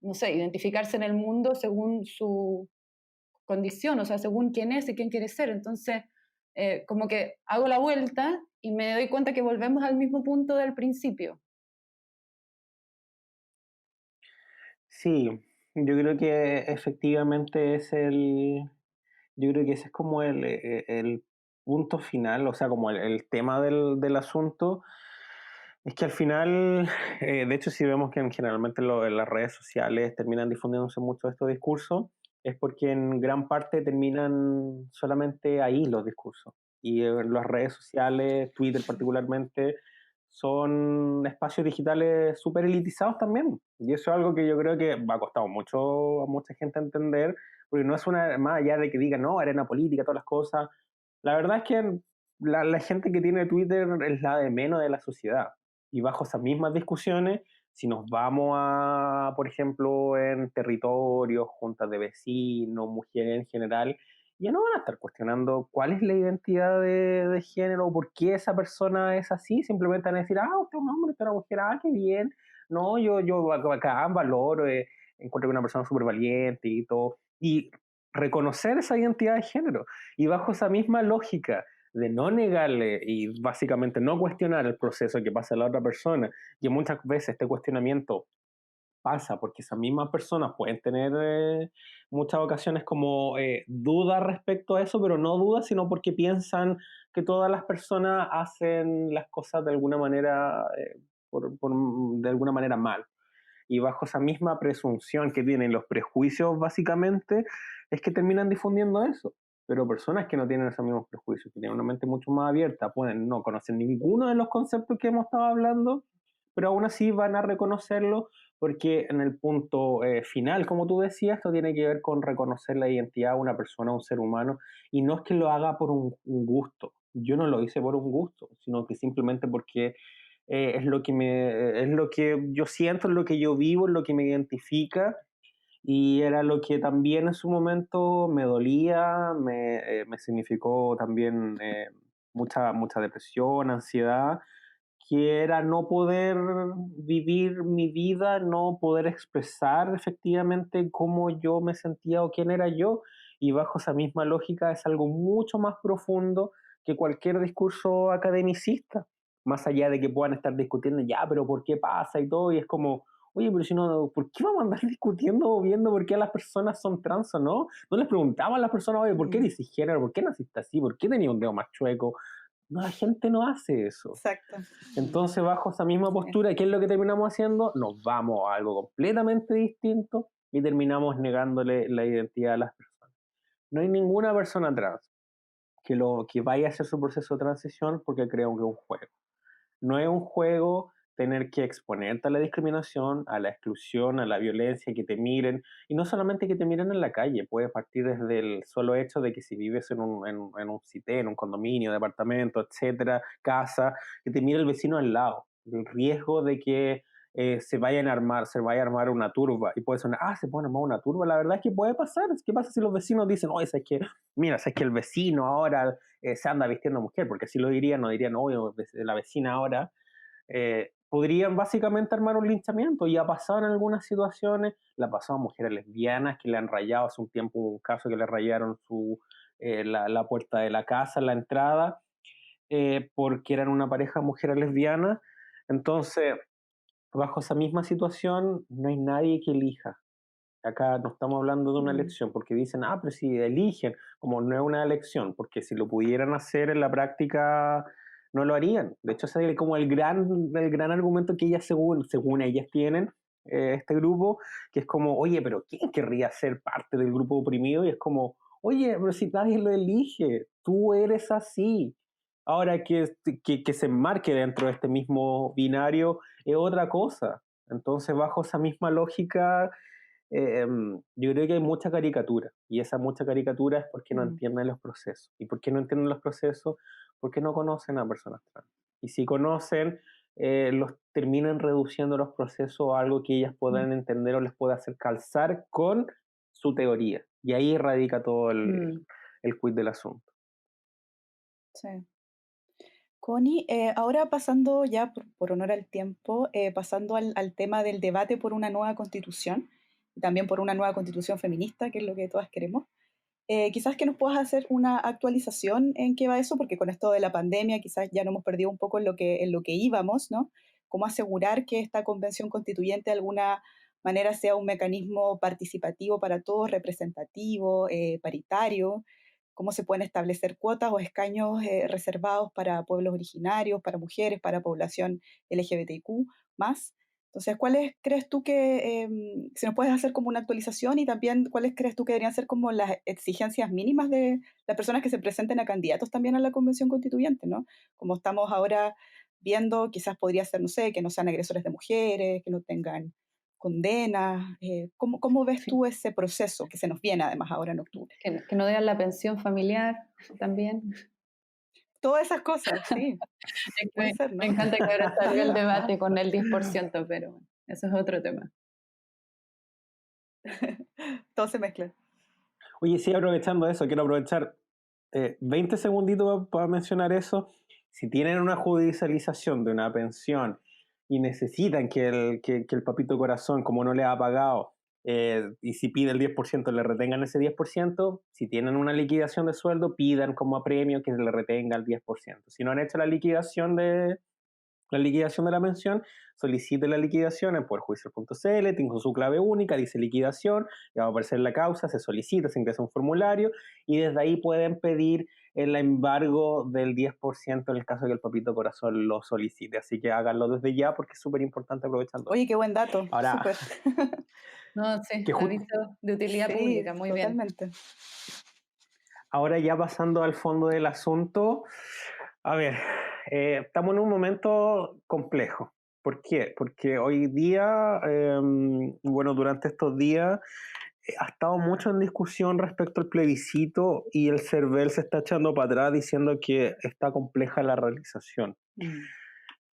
no sé, identificarse en el mundo según su condición, o sea, según quién es y quién quiere ser. Entonces, como que hago la vuelta y me doy cuenta que volvemos al mismo punto del principio. Sí, yo creo que efectivamente yo creo que ese es como el punto final, o sea, como el tema del asunto. Es que al final, de hecho, si vemos que generalmente en las redes sociales terminan difundiéndose mucho estos discursos, es porque en gran parte terminan solamente ahí los discursos. Y las redes sociales, Twitter particularmente, son espacios digitales súper elitizados también. Y eso es algo que yo creo que va a costar mucho a mucha gente entender, porque no es una, más allá de que digan, no, arena política, todas las cosas. La verdad es que la gente que tiene Twitter es la de menos de la sociedad. Y bajo esas mismas discusiones, si nos vamos a, por ejemplo, en territorios, juntas de vecinos, mujeres en general, ya no van a estar cuestionando cuál es la identidad de género, por qué esa persona es así, simplemente van a decir, usted es un hombre, usted es una mujer, qué bien. No, yo acá valoro, encuentro que una persona súper valiente y todo. Y reconocer esa identidad de género. Y bajo esa misma lógica de no negarle y básicamente no cuestionar el proceso que pasa a la otra persona, y muchas veces este cuestionamiento pasa porque esas mismas personas pueden tener muchas ocasiones como dudas respecto a eso, pero no dudas, sino porque piensan que todas las personas hacen las cosas de alguna manera, de alguna manera mal. Y bajo esa misma presunción que tienen los prejuicios, básicamente, es que terminan difundiendo eso. Pero personas que no tienen esos mismos prejuicios, que tienen una mente mucho más abierta, pueden no conocer ninguno de los conceptos que hemos estado hablando, pero aún así van a reconocerlo porque en el punto final, como tú decías, esto tiene que ver con reconocer la identidad de una persona, un ser humano, y no es que lo haga por un gusto. Yo no lo hice por un gusto, sino que simplemente porque es lo que yo siento, es lo que yo vivo, es lo que me identifica y era lo que también en su momento me dolía, me significó también mucha depresión, ansiedad, que era no poder vivir mi vida, no poder expresar efectivamente cómo yo me sentía o quién era yo. Y bajo esa misma lógica es algo mucho más profundo que cualquier discurso academicista, más allá de que puedan estar discutiendo, ya, pero ¿por qué pasa y todo? Y es como, oye, pero si no, ¿por qué vamos a andar discutiendo o viendo por qué las personas son trans o no? No les preguntamos a las personas, oye, ¿por qué Mm, eres cisgénero? ¿Por qué naciste así? ¿Por qué tenías un dedo más chueco? No, la gente no hace eso. exacto. Entonces, bajo esa misma Sí. postura, ¿qué es lo que terminamos haciendo? Nos vamos a algo completamente distinto y terminamos negándole la identidad a las personas. No hay ninguna persona trans que vaya a hacer su proceso de transición porque crea que es un juego. No es un juego tener que exponerte a la discriminación, a la exclusión, a la violencia, que te miren, y no solamente que te miren en la calle, puede partir desde el solo hecho de que si vives en un CITE, en un condominio, departamento, etcétera, casa, que te mire el vecino al lado, el riesgo de que se vaya a armar una turba, y puede sonar, se puede armar una turba, la verdad es que puede pasar. ¿Qué pasa si los vecinos dicen, oye, es que, mira, es que el vecino ahora se anda vistiendo mujer? Porque si lo dirían, no dirían, oye, la vecina ahora, podrían básicamente armar un linchamiento. Y ha pasado en algunas situaciones, le ha pasado a mujeres lesbianas que le han rayado hace un tiempo, un caso que le rayaron la puerta de la casa, la entrada, porque eran una pareja de mujeres lesbianas. Entonces, bajo esa misma situación, no hay nadie que elija. Acá no estamos hablando de una Mm, elección, porque dicen, pero si eligen, como no es una elección, porque si lo pudieran hacer en la práctica, no lo harían. De hecho, ese es como el gran argumento que ellas, según ellas tienen, este grupo, que es como, oye, pero ¿quién querría ser parte del grupo oprimido? Y es como, oye, pero si nadie lo elige, tú eres así. Ahora que se enmarque dentro de este mismo binario es otra cosa. Entonces, bajo esa misma lógica, yo creo que hay mucha caricatura, y esa mucha caricatura es porque no mm, entienden los procesos. ¿Y por qué no entienden los procesos? Porque no conocen a personas trans. Y si conocen, los terminan reduciendo los procesos a algo que ellas puedan entender o les pueda hacer calzar con su teoría. Y ahí radica todo el quid del asunto. Sí. Connie, ahora pasando ya por honor al tiempo, pasando al tema del debate por una nueva constitución, y también por una nueva constitución feminista, que es lo que todas queremos. Quizás que nos puedas hacer una actualización en qué va eso, porque con esto de la pandemia quizás ya nos hemos perdido un poco en lo que íbamos, ¿no? Cómo asegurar que esta convención constituyente de alguna manera sea un mecanismo participativo para todos, representativo, paritario, cómo se pueden establecer cuotas o escaños reservados para pueblos originarios, para mujeres, para población LGBTIQ más. Entonces, ¿cuáles crees tú que, si nos puedes hacer como una actualización y también cuáles crees tú que deberían ser como las exigencias mínimas de las personas que se presenten a candidatos también a la Convención Constituyente, ¿no? Como estamos ahora viendo, quizás podría ser, no sé, que no sean agresores de mujeres, que no tengan condenas. ¿Cómo ves Sí. tú ese proceso que se nos viene además ahora en octubre? Que no den la pensión familiar también. Todas esas cosas, sí, Es que puede ser, me ¿no? encanta que ahora salió el debate con el 10%, pero bueno, eso es otro tema. Todo se mezcla. Oye, sí, aprovechando eso, quiero aprovechar 20 segunditos para mencionar eso. Si tienen una judicialización de una pensión y necesitan que el papito corazón, como no le ha pagado, y si pide el 10%, le retengan ese 10%. Si tienen una liquidación de sueldo, pidan como apremio que le retenga el 10%. Si no han hecho la liquidación de la pensión, solicite la liquidación en poderjudicial.cl, tengo su clave única, dice liquidación, le va a aparecer la causa, se solicita, se ingresa un formulario y desde ahí pueden pedir el embargo del 10% en el caso de que el papito corazón lo solicite. Así que háganlo desde ya porque es súper importante aprovechando Oye, eso. qué buen dato, Ahora, súper. No, sí, que aviso de utilidad Sí, pública, muy bien. totalmente. ahora ya pasando al fondo del asunto, a ver, estamos en un momento complejo. ¿Por qué? Porque hoy día, bueno, durante estos días ha estado mucho en discusión respecto al plebiscito y el CERVEL se está echando para atrás diciendo que está compleja la realización.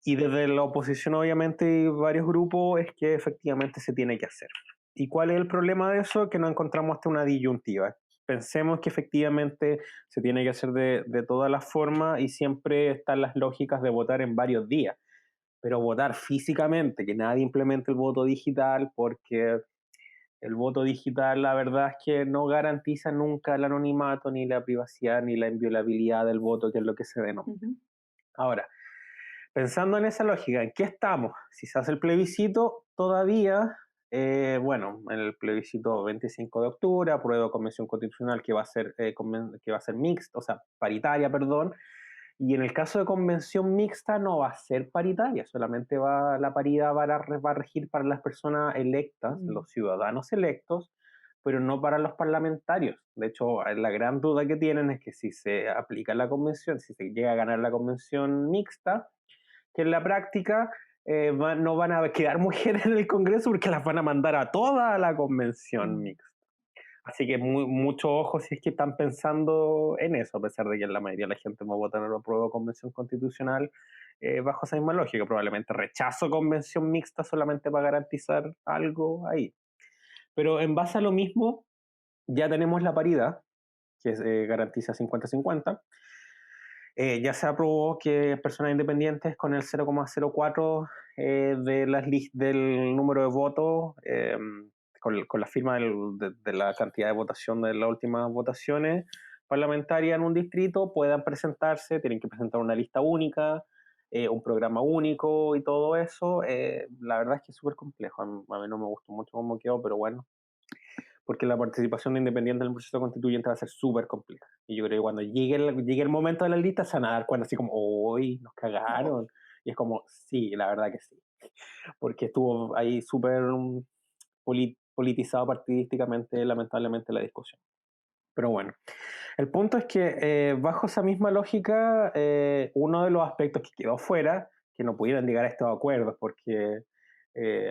Y desde la oposición obviamente y varios grupos es que efectivamente se tiene que hacer. ¿Y cuál es el problema de eso? Que no encontramos hasta una disyuntiva. Pensemos que efectivamente se tiene que hacer de todas las formas y siempre están las lógicas de votar en varios días, pero votar físicamente, que nadie implemente el voto digital, porque el voto digital la verdad es que no garantiza nunca el anonimato, ni la privacidad, ni la inviolabilidad del voto, que es lo que se denomina. Ujú. Ahora, pensando en esa lógica, ¿en qué estamos? Si se hace el plebiscito, todavía, bueno, en el plebiscito 25 de octubre, aprueba convención constitucional que va a ser, que va a ser mixta, o sea, paritaria, perdón, y en el caso de convención mixta no va a ser paritaria, solamente la paridad va a regir para las personas electas, los ciudadanos electos, pero no para los parlamentarios. De hecho, la gran duda que tienen es que si se aplica la convención, si se llega a ganar la convención mixta, que en la práctica no van a quedar mujeres en el Congreso porque las van a mandar a toda la convención mixta. Así que mucho ojo si es que están pensando en eso, a pesar de que la mayoría de la gente va a votar a la prueba convención constitucional bajo esa misma lógica. Probablemente rechazo convención mixta solamente para garantizar algo ahí. Pero en base a lo mismo, ya tenemos la paridad, que garantiza 50-50. Ya se aprobó que personas independientes con el 0,04 del número de votos, con la firma de la cantidad de votación de las últimas votaciones parlamentarias en un distrito, puedan presentarse, tienen que presentar una lista única, un programa único y todo eso. La verdad es que es súper complejo. A mí no me gustó mucho cómo quedó, pero bueno, porque la participación de independientes en el proceso constituyente va a ser súper compleja. Y yo creo que cuando llegue el momento de la lista se van a dar cuenta así como, uy, nos Oh, cagaron. Y es como, sí, la verdad que sí. Porque estuvo ahí súper politizado partidísticamente, lamentablemente, la discusión. Pero bueno, el punto es que bajo esa misma lógica, uno de los aspectos que quedó fuera, que no pudieron llegar a estos acuerdos porque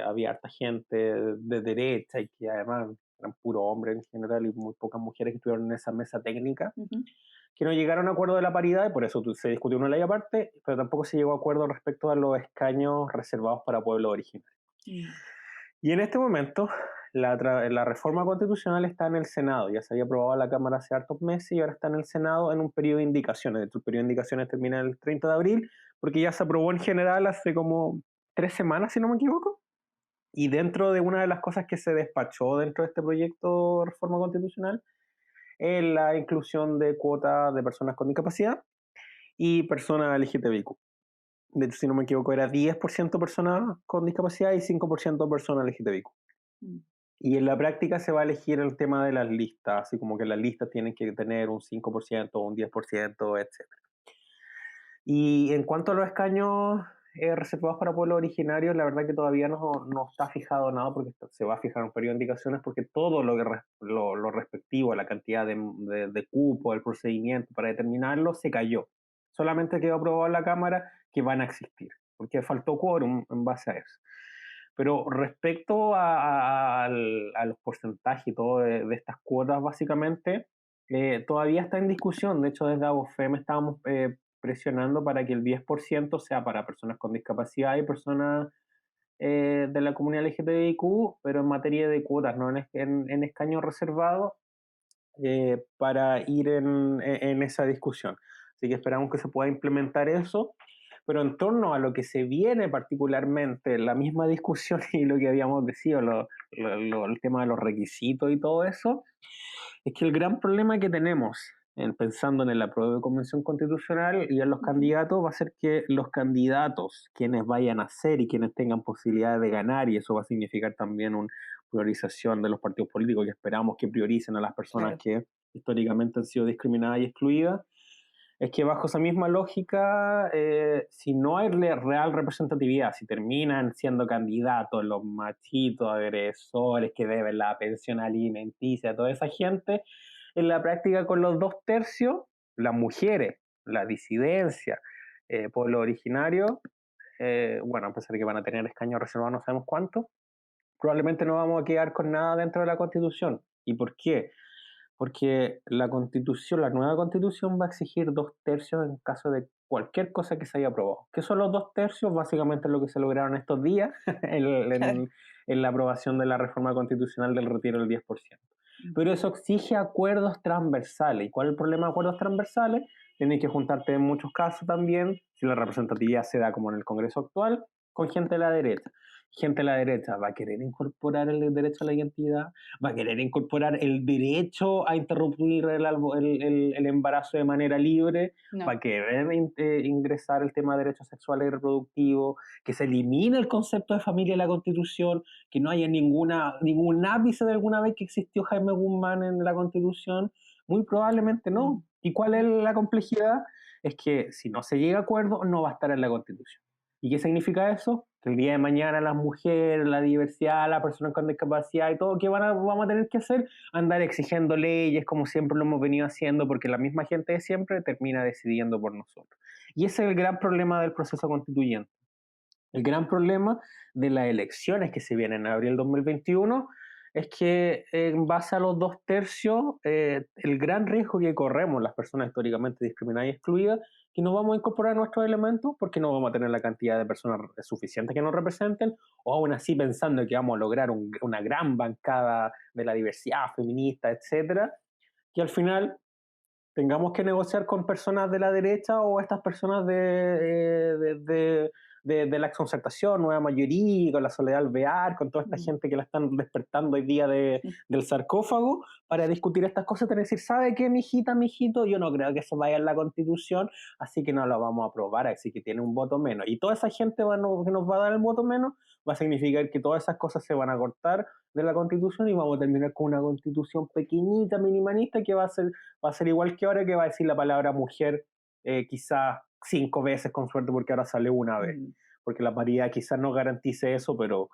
había harta gente de derecha y que además eran puro hombres en general y muy pocas mujeres que estuvieron en esa mesa técnica, ujú. que no llegaron a acuerdo de la paridad, y por eso se discutió una ley aparte, pero tampoco se llegó a acuerdo respecto a los escaños reservados para pueblos originarios. Y en este momento, la reforma constitucional está en el Senado. Ya se había aprobado en la Cámara hace hartos meses y ahora está en el Senado en un periodo de indicaciones. El periodo de indicaciones termina el 30 de abril, porque ya se aprobó en general hace como 3 semanas, si no me equivoco. Y dentro de una de las cosas que se despachó dentro de este proyecto de reforma constitucional es la inclusión de cuotas de personas con discapacidad y personas LGTBIQ. De hecho, si no me equivoco, era 10% personas con discapacidad y 5% personas LGTBIQ. Y en la práctica se va a elegir el tema de las listas, así como que las listas tienen que tener un 5% o un 10%, etc. Y en cuanto a los escaños reservados para pueblos originarios, la verdad que todavía no está fijado nada, porque se va a fijar un periodo de indicaciones, porque todo lo respectivo a la cantidad de cupo, el procedimiento para determinarlo, se cayó. Solamente quedó aprobado en la Cámara que van a existir, porque faltó quórum en base a eso. Pero respecto a los porcentajes y todo de estas cuotas, básicamente, todavía está en discusión. De hecho, desde ABOFEM estábamos presionando para que el 10% sea para personas con discapacidad y personas de la comunidad LGTBIQ, pero en materia de cuotas, no en escaños reservados, para ir en esa discusión. Así que esperamos que se pueda implementar eso. Pero en torno a lo que se viene particularmente, la misma discusión y lo que habíamos decidido, el tema de los requisitos y todo eso, es que el gran problema que tenemos, pensando en el apruebo de convención constitucional y en los candidatos, va a ser que los candidatos, quienes vayan a ser y quienes tengan posibilidades de ganar, y eso va a significar también una priorización de los partidos políticos, que esperamos que prioricen a las personas que históricamente han sido discriminadas y excluidas, es que bajo esa misma lógica, si no hay real representatividad, si terminan siendo candidatos los machitos agresores que deben la pensión alimenticia, toda esa gente, en la práctica con los 2/3, las mujeres, la disidencia, pueblo originario, bueno, a pesar de que van a tener escaños reservados no sabemos cuántos, probablemente no vamos a quedar con nada dentro de la Constitución. ¿Y por qué? Porque la Constitución, la nueva Constitución va a exigir 2/3 en caso de cualquier cosa que se haya aprobado. ¿Qué son los 2/3? Básicamente lo que se lograron estos días en la aprobación de la reforma constitucional del retiro del 10%. Pero eso exige acuerdos transversales. ¿Y cuál es el problema de acuerdos transversales? Tienes que juntarte en muchos casos también, si la representatividad se da como en el Congreso actual, con gente de la derecha. Gente de la derecha va a querer incorporar el derecho a la identidad, va a querer incorporar el derecho a interrumpir el embarazo de manera libre, va a querer ingresar el tema de derechos sexuales y reproductivos, que se elimine el concepto de familia en la Constitución, que no haya ningún ápice de alguna vez que existió Jaime Guzmán en la Constitución. Muy probablemente no. ¿Y cuál es la complejidad? Es que si no se llega a acuerdo, no va a estar en la Constitución. ¿Y qué significa eso? Que el día de mañana las mujeres, la diversidad, las personas con discapacidad y todo, ¿qué vamos a tener que hacer? Andar exigiendo leyes como siempre lo hemos venido haciendo, porque la misma gente de siempre termina decidiendo por nosotros. Y ese es el gran problema del proceso constituyente. El gran problema de las elecciones que se vienen en abril 2021 es que en base a los 2/3, el gran riesgo que corremos las personas históricamente discriminadas y excluidas, que no vamos a incorporar nuestros elementos porque no vamos a tener la cantidad de personas suficientes que nos representen, o aún así pensando que vamos a lograr una gran bancada de la diversidad feminista, etcétera, que al final tengamos que negociar con personas de la derecha o estas personas de la concertación, Nueva Mayoría, con la Soledad Alvear, con toda esta gente que la están despertando hoy día del sarcófago, para discutir estas cosas, tener que decir, ¿sabe qué, mijito? Yo no creo que eso vaya en la Constitución, así que no lo vamos a aprobar, así que tiene un voto menos. Y toda esa gente que nos va a dar el voto menos, va a significar que todas esas cosas se van a cortar de la Constitución y vamos a terminar con una Constitución pequeñita, minimalista, que va a ser igual que ahora, que va a decir la palabra mujer quizás 5 veces con suerte, porque ahora sale una vez. Porque la paridad quizás no garantice eso, pero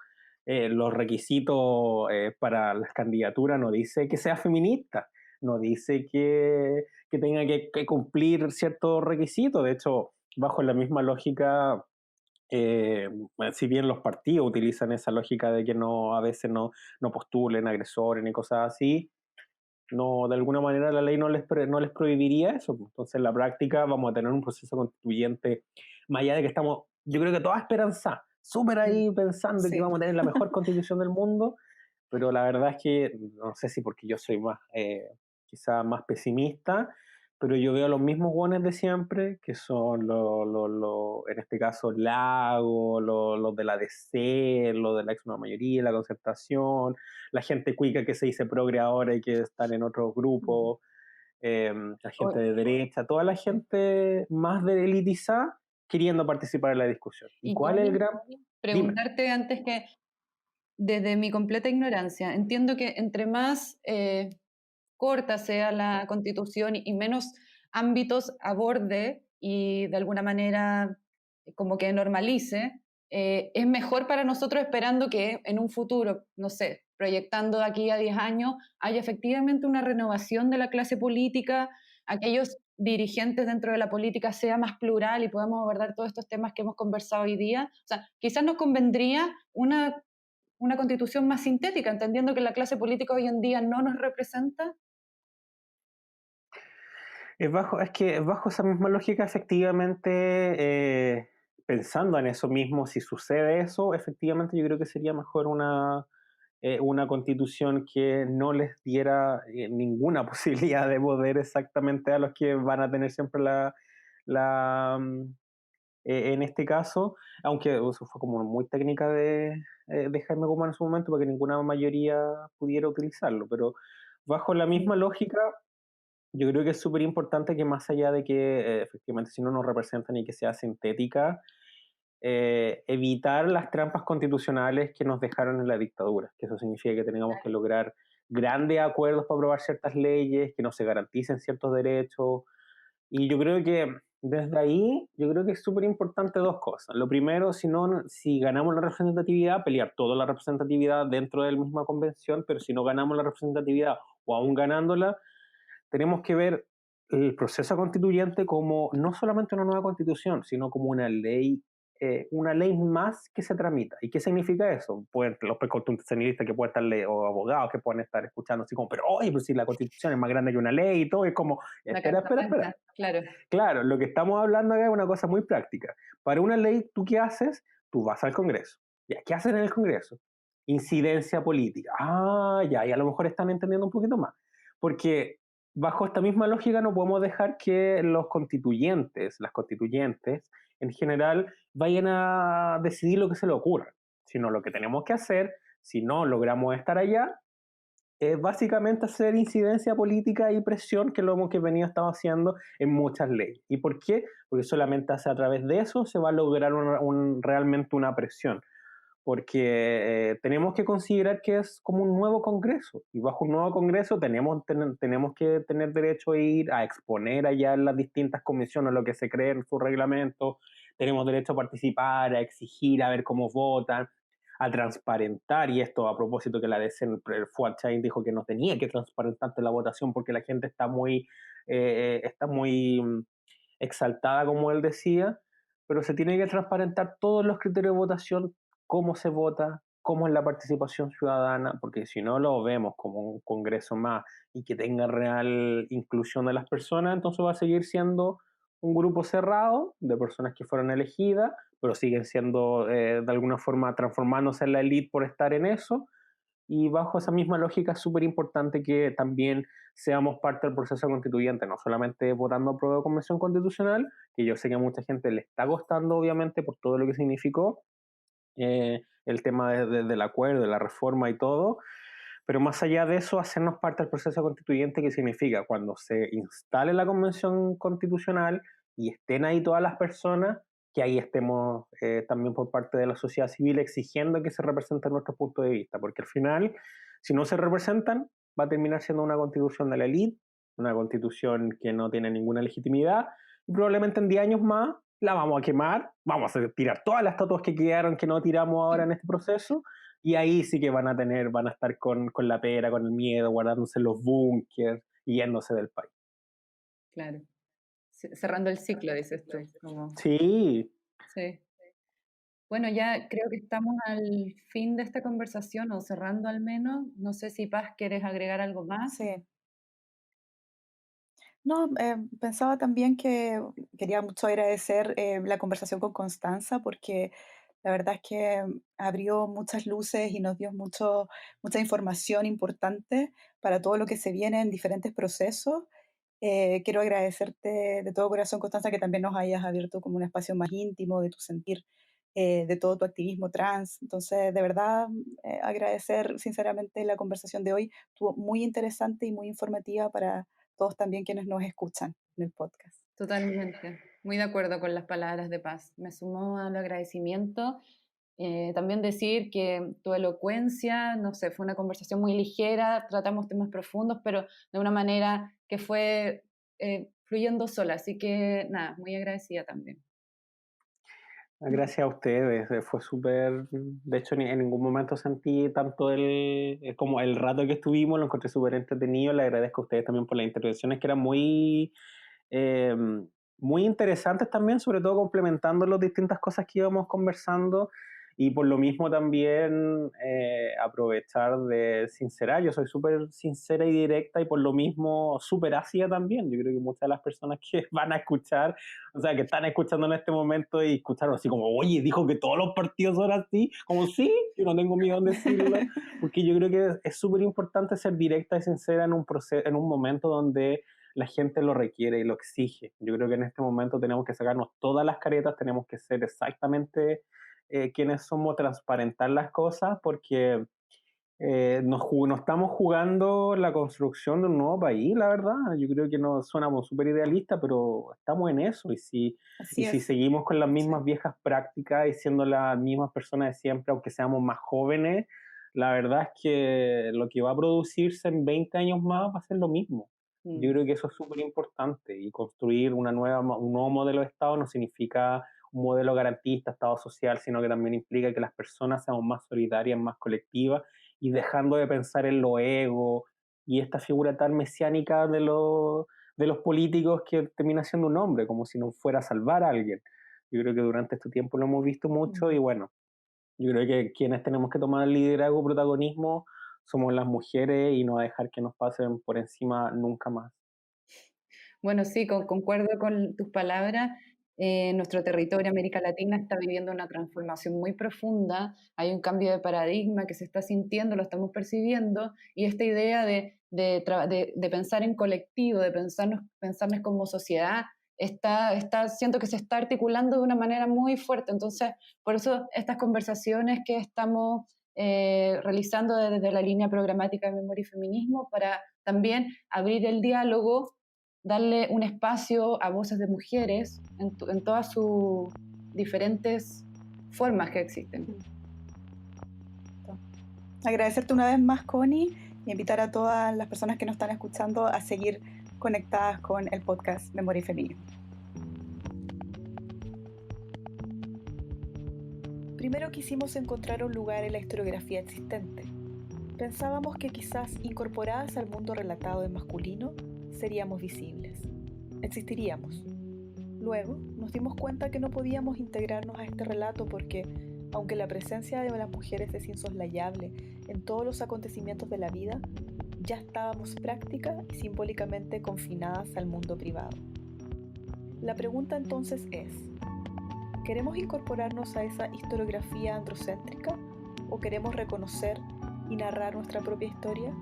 los requisitos para las candidaturas no dice que sea feminista, no dice que tenga que cumplir ciertos requisitos. De hecho, bajo la misma lógica, si bien los partidos utilizan esa lógica de que a veces no postulen agresores ni cosas así, no, de alguna manera la ley no les prohibiría eso. Entonces, en la práctica vamos a tener un proceso constituyente, más allá de que estamos, yo creo que toda esperanza, súper Mm, ahí pensando que sí. vamos a tener la mejor constitución del mundo, pero la verdad es que, no sé si porque yo soy más, quizá más pesimista, pero yo veo los mismos guones de siempre, que son en este caso Lago, los de la DC, los de la ex nueva mayoría, la concertación, la gente cuica que se dice progre ahora y que están en otros Mm. grupos, la gente O- de derecha, toda la Sí. gente más de elitizada queriendo participar en la discusión. ¿Y ¿Y cuál es el gran? Dime. preguntarte antes que, desde mi completa ignorancia, entiendo que entre más corta sea la constitución y menos ámbitos aborde y de alguna manera como que normalice, es mejor para nosotros esperando que en un futuro, no sé, proyectando de aquí a 10 años, haya efectivamente una renovación de la clase política, aquellos dirigentes dentro de la política sea más plural y podamos abordar todos estos temas que hemos conversado hoy día. O sea, quizás nos convendría una constitución más sintética, entendiendo que la clase política hoy en día no nos representa. Es que bajo esa misma lógica, efectivamente, pensando en eso mismo, si sucede eso, efectivamente yo creo que sería mejor una constitución que no les diera ninguna posibilidad de poder exactamente a los que van a tener siempre la en este caso, aunque eso fue como muy técnica de Jaime Guzmán en su momento, para que ninguna mayoría pudiera utilizarlo, pero bajo la misma lógica, yo creo que es súper importante que más allá de que efectivamente si no nos representan y que sea sintética, evitar las trampas constitucionales que nos dejaron en la dictadura, que eso significa que tengamos que lograr grandes acuerdos para aprobar ciertas leyes, que no se garanticen ciertos derechos, y yo creo que desde ahí, yo creo que es súper importante dos cosas. Lo primero, si ganamos la representatividad, pelear toda la representatividad dentro de la misma convención, pero si no ganamos la representatividad o aún ganándola, tenemos que ver el proceso constituyente como no solamente una nueva constitución, sino como una ley más que se tramita. ¿Y qué significa eso? Pueden, los constitucionalistas que pueden estar, o abogados que pueden estar escuchando así como, pero oye, pues si la constitución es más grande que una ley y todo, es como, La espera, Carta espera, espera. Magna, claro. Claro, lo que estamos hablando acá es una cosa muy práctica. Para una ley, ¿tú qué haces? Tú vas al Congreso. ¿Ya? ¿Qué hacen en el Congreso? Incidencia política. Ah, ya, y a lo mejor están entendiendo un poquito más. Porque bajo esta misma lógica no podemos dejar que los constituyentes, las constituyentes, en general, vayan a decidir lo que se les ocurra. Sino lo que tenemos que hacer, si no logramos estar allá, es básicamente hacer incidencia política y presión, que es lo que venido estado haciendo en muchas leyes. ¿Y por qué? Porque solamente a través de eso se va a lograr realmente una presión. Porque tenemos que considerar que es como un nuevo Congreso, y bajo un nuevo Congreso tenemos que tener derecho a ir a exponer allá en las distintas comisiones lo que se cree en su reglamento, tenemos derecho a participar, a exigir, a ver cómo votan, a transparentar, y esto a propósito que la DC, el Fuad Chain dijo que no tenía que transparentar la votación porque la gente está muy exaltada, como él decía, pero se tiene que transparentar todos los criterios de votación, cómo se vota, cómo es la participación ciudadana, porque si no lo vemos como un congreso más y que tenga real inclusión de las personas, entonces va a seguir siendo un grupo cerrado de personas que fueron elegidas, pero siguen siendo de alguna forma transformándose en la élite por estar en eso, y bajo esa misma lógica es súper importante que también seamos parte del proceso constituyente, no solamente votando a prueba de convención constitucional, que yo sé que a mucha gente le está costando obviamente por todo lo que significó el tema del acuerdo, de la reforma y todo, pero más allá de eso, hacernos parte del proceso constituyente, que significa cuando se instale la convención constitucional y estén ahí todas las personas, que ahí estemos también por parte de la sociedad civil exigiendo que se representen nuestros puntos de vista, porque al final, si no se representan, va a terminar siendo una constitución de la élite, una constitución que no tiene ninguna legitimidad, y probablemente en 10 años más la vamos a quemar, vamos a tirar todas las estatuas que quedaron que no tiramos ahora en este proceso, y ahí sí que van a estar con la pera, con el miedo, guardándose en los búnkers y yéndose del país. Claro. Cerrando el ciclo, dices tú. Como, Sí, sí. Bueno, ya creo que estamos al fin de esta conversación, o cerrando al menos. No sé si Paz quieres agregar algo más. Sí. No, pensaba también que quería mucho agradecer la conversación con Constanza porque la verdad es que abrió muchas luces y nos dio mucha información importante para todo lo que se viene en diferentes procesos. Quiero agradecerte de todo corazón, Constanza, que también nos hayas abierto como un espacio más íntimo de tu sentir, de todo tu activismo trans. Entonces, de verdad, agradecer sinceramente la conversación de hoy. Estuvo muy interesante y muy informativa para todos también quienes nos escuchan en el podcast. Totalmente, muy de acuerdo con las palabras de Paz. Me sumo al agradecimiento. También decir que tu elocuencia, no sé, fue una conversación muy ligera, tratamos temas profundos, pero de una manera que fue fluyendo sola. Así que nada, muy agradecida también. Gracias a ustedes, fue súper, de hecho en ningún momento sentí tanto como el rato que estuvimos, lo encontré súper entretenido, le agradezco a ustedes también por las intervenciones que eran eh, muy interesantes también, sobre todo complementando las distintas cosas que íbamos conversando y por lo mismo también aprovechar de sincerar, yo soy súper sincera y directa y por lo mismo súper ácida también, yo creo que muchas de las personas que van a escuchar, o sea, que están escuchando en este momento y escucharon así como, oye, dijo que todos los partidos son así, como sí, yo no tengo miedo en decirlo, porque yo creo que es súper importante ser directa y sincera en un proceso, en un momento donde la gente lo requiere y lo exige. Yo creo que en este momento tenemos que sacarnos todas las caretas, tenemos que ser exactamente quienes somos, transparentar las cosas, porque nos estamos jugando la construcción de un nuevo país, la verdad. Yo creo que nos sonamos súper idealistas, pero estamos en eso. Y Así si es. seguimos con las mismas Sí. viejas prácticas y siendo las mismas personas de siempre, aunque seamos más jóvenes, la verdad es que lo que va a producirse en 20 años más va a ser lo mismo. Yo Mm. creo que eso es súper importante y construir un nuevo modelo de Estado no significa un modelo garantista, Estado social, sino que también implica que las personas seamos más solidarias, más colectivas y dejando de pensar en lo ego y esta figura tan mesiánica de los políticos que termina siendo un hombre, como si no fuera a salvar a alguien. Yo creo que durante este tiempo lo hemos visto mucho y Mm. bueno, yo creo que quienes tenemos que tomar el liderazgo, protagonismo, somos las mujeres y no dejar que nos pasen por encima nunca más. Bueno, sí, concuerdo con tus palabras. Nuestro territorio, América Latina, está viviendo una transformación muy profunda. Hay un cambio de paradigma que se está sintiendo, lo estamos percibiendo, y esta idea de pensar en colectivo, de pensarnos como sociedad, siento que se está articulando de una manera muy fuerte. Entonces, por eso estas conversaciones que estamos realizando desde la línea programática de Memoria y Feminismo, para también abrir el diálogo, darle un espacio a voces de mujeres en todas sus diferentes formas que existen. Agradecerte una vez más, Connie, y invitar a todas las personas que nos están escuchando a seguir conectadas con el podcast Memoria y Feminismo. Primero quisimos encontrar un lugar en la historiografía existente. Pensábamos que quizás incorporadas al mundo relatado en masculino, seríamos visibles. Existiríamos. Luego nos dimos cuenta que no podíamos integrarnos a este relato porque, aunque la presencia de las mujeres es insoslayable en todos los acontecimientos de la vida, ya estábamos práctica y simbólicamente confinadas al mundo privado. La pregunta entonces es, ¿queremos incorporarnos a esa historiografía androcéntrica o queremos reconocer y narrar nuestra propia historia?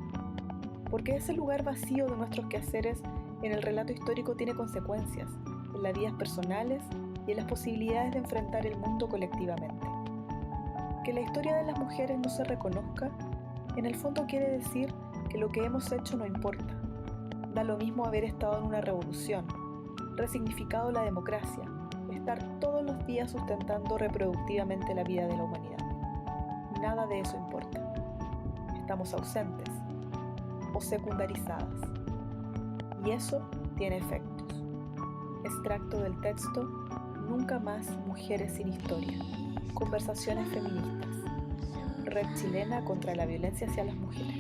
Porque ese lugar vacío de nuestros quehaceres en el relato histórico tiene consecuencias en las vidas personales y en las posibilidades de enfrentar el mundo colectivamente. Que la historia de las mujeres no se reconozca, en el fondo quiere decir que lo que hemos hecho no importa. Da lo mismo haber estado en una revolución, resignificado la democracia, estar todos los días sustentando reproductivamente la vida de la humanidad. Nada de eso importa. Estamos ausentes o secundarizadas. Y eso tiene efectos. Extracto del texto Nunca más mujeres sin historia. Conversaciones feministas. Red chilena contra la violencia hacia las mujeres.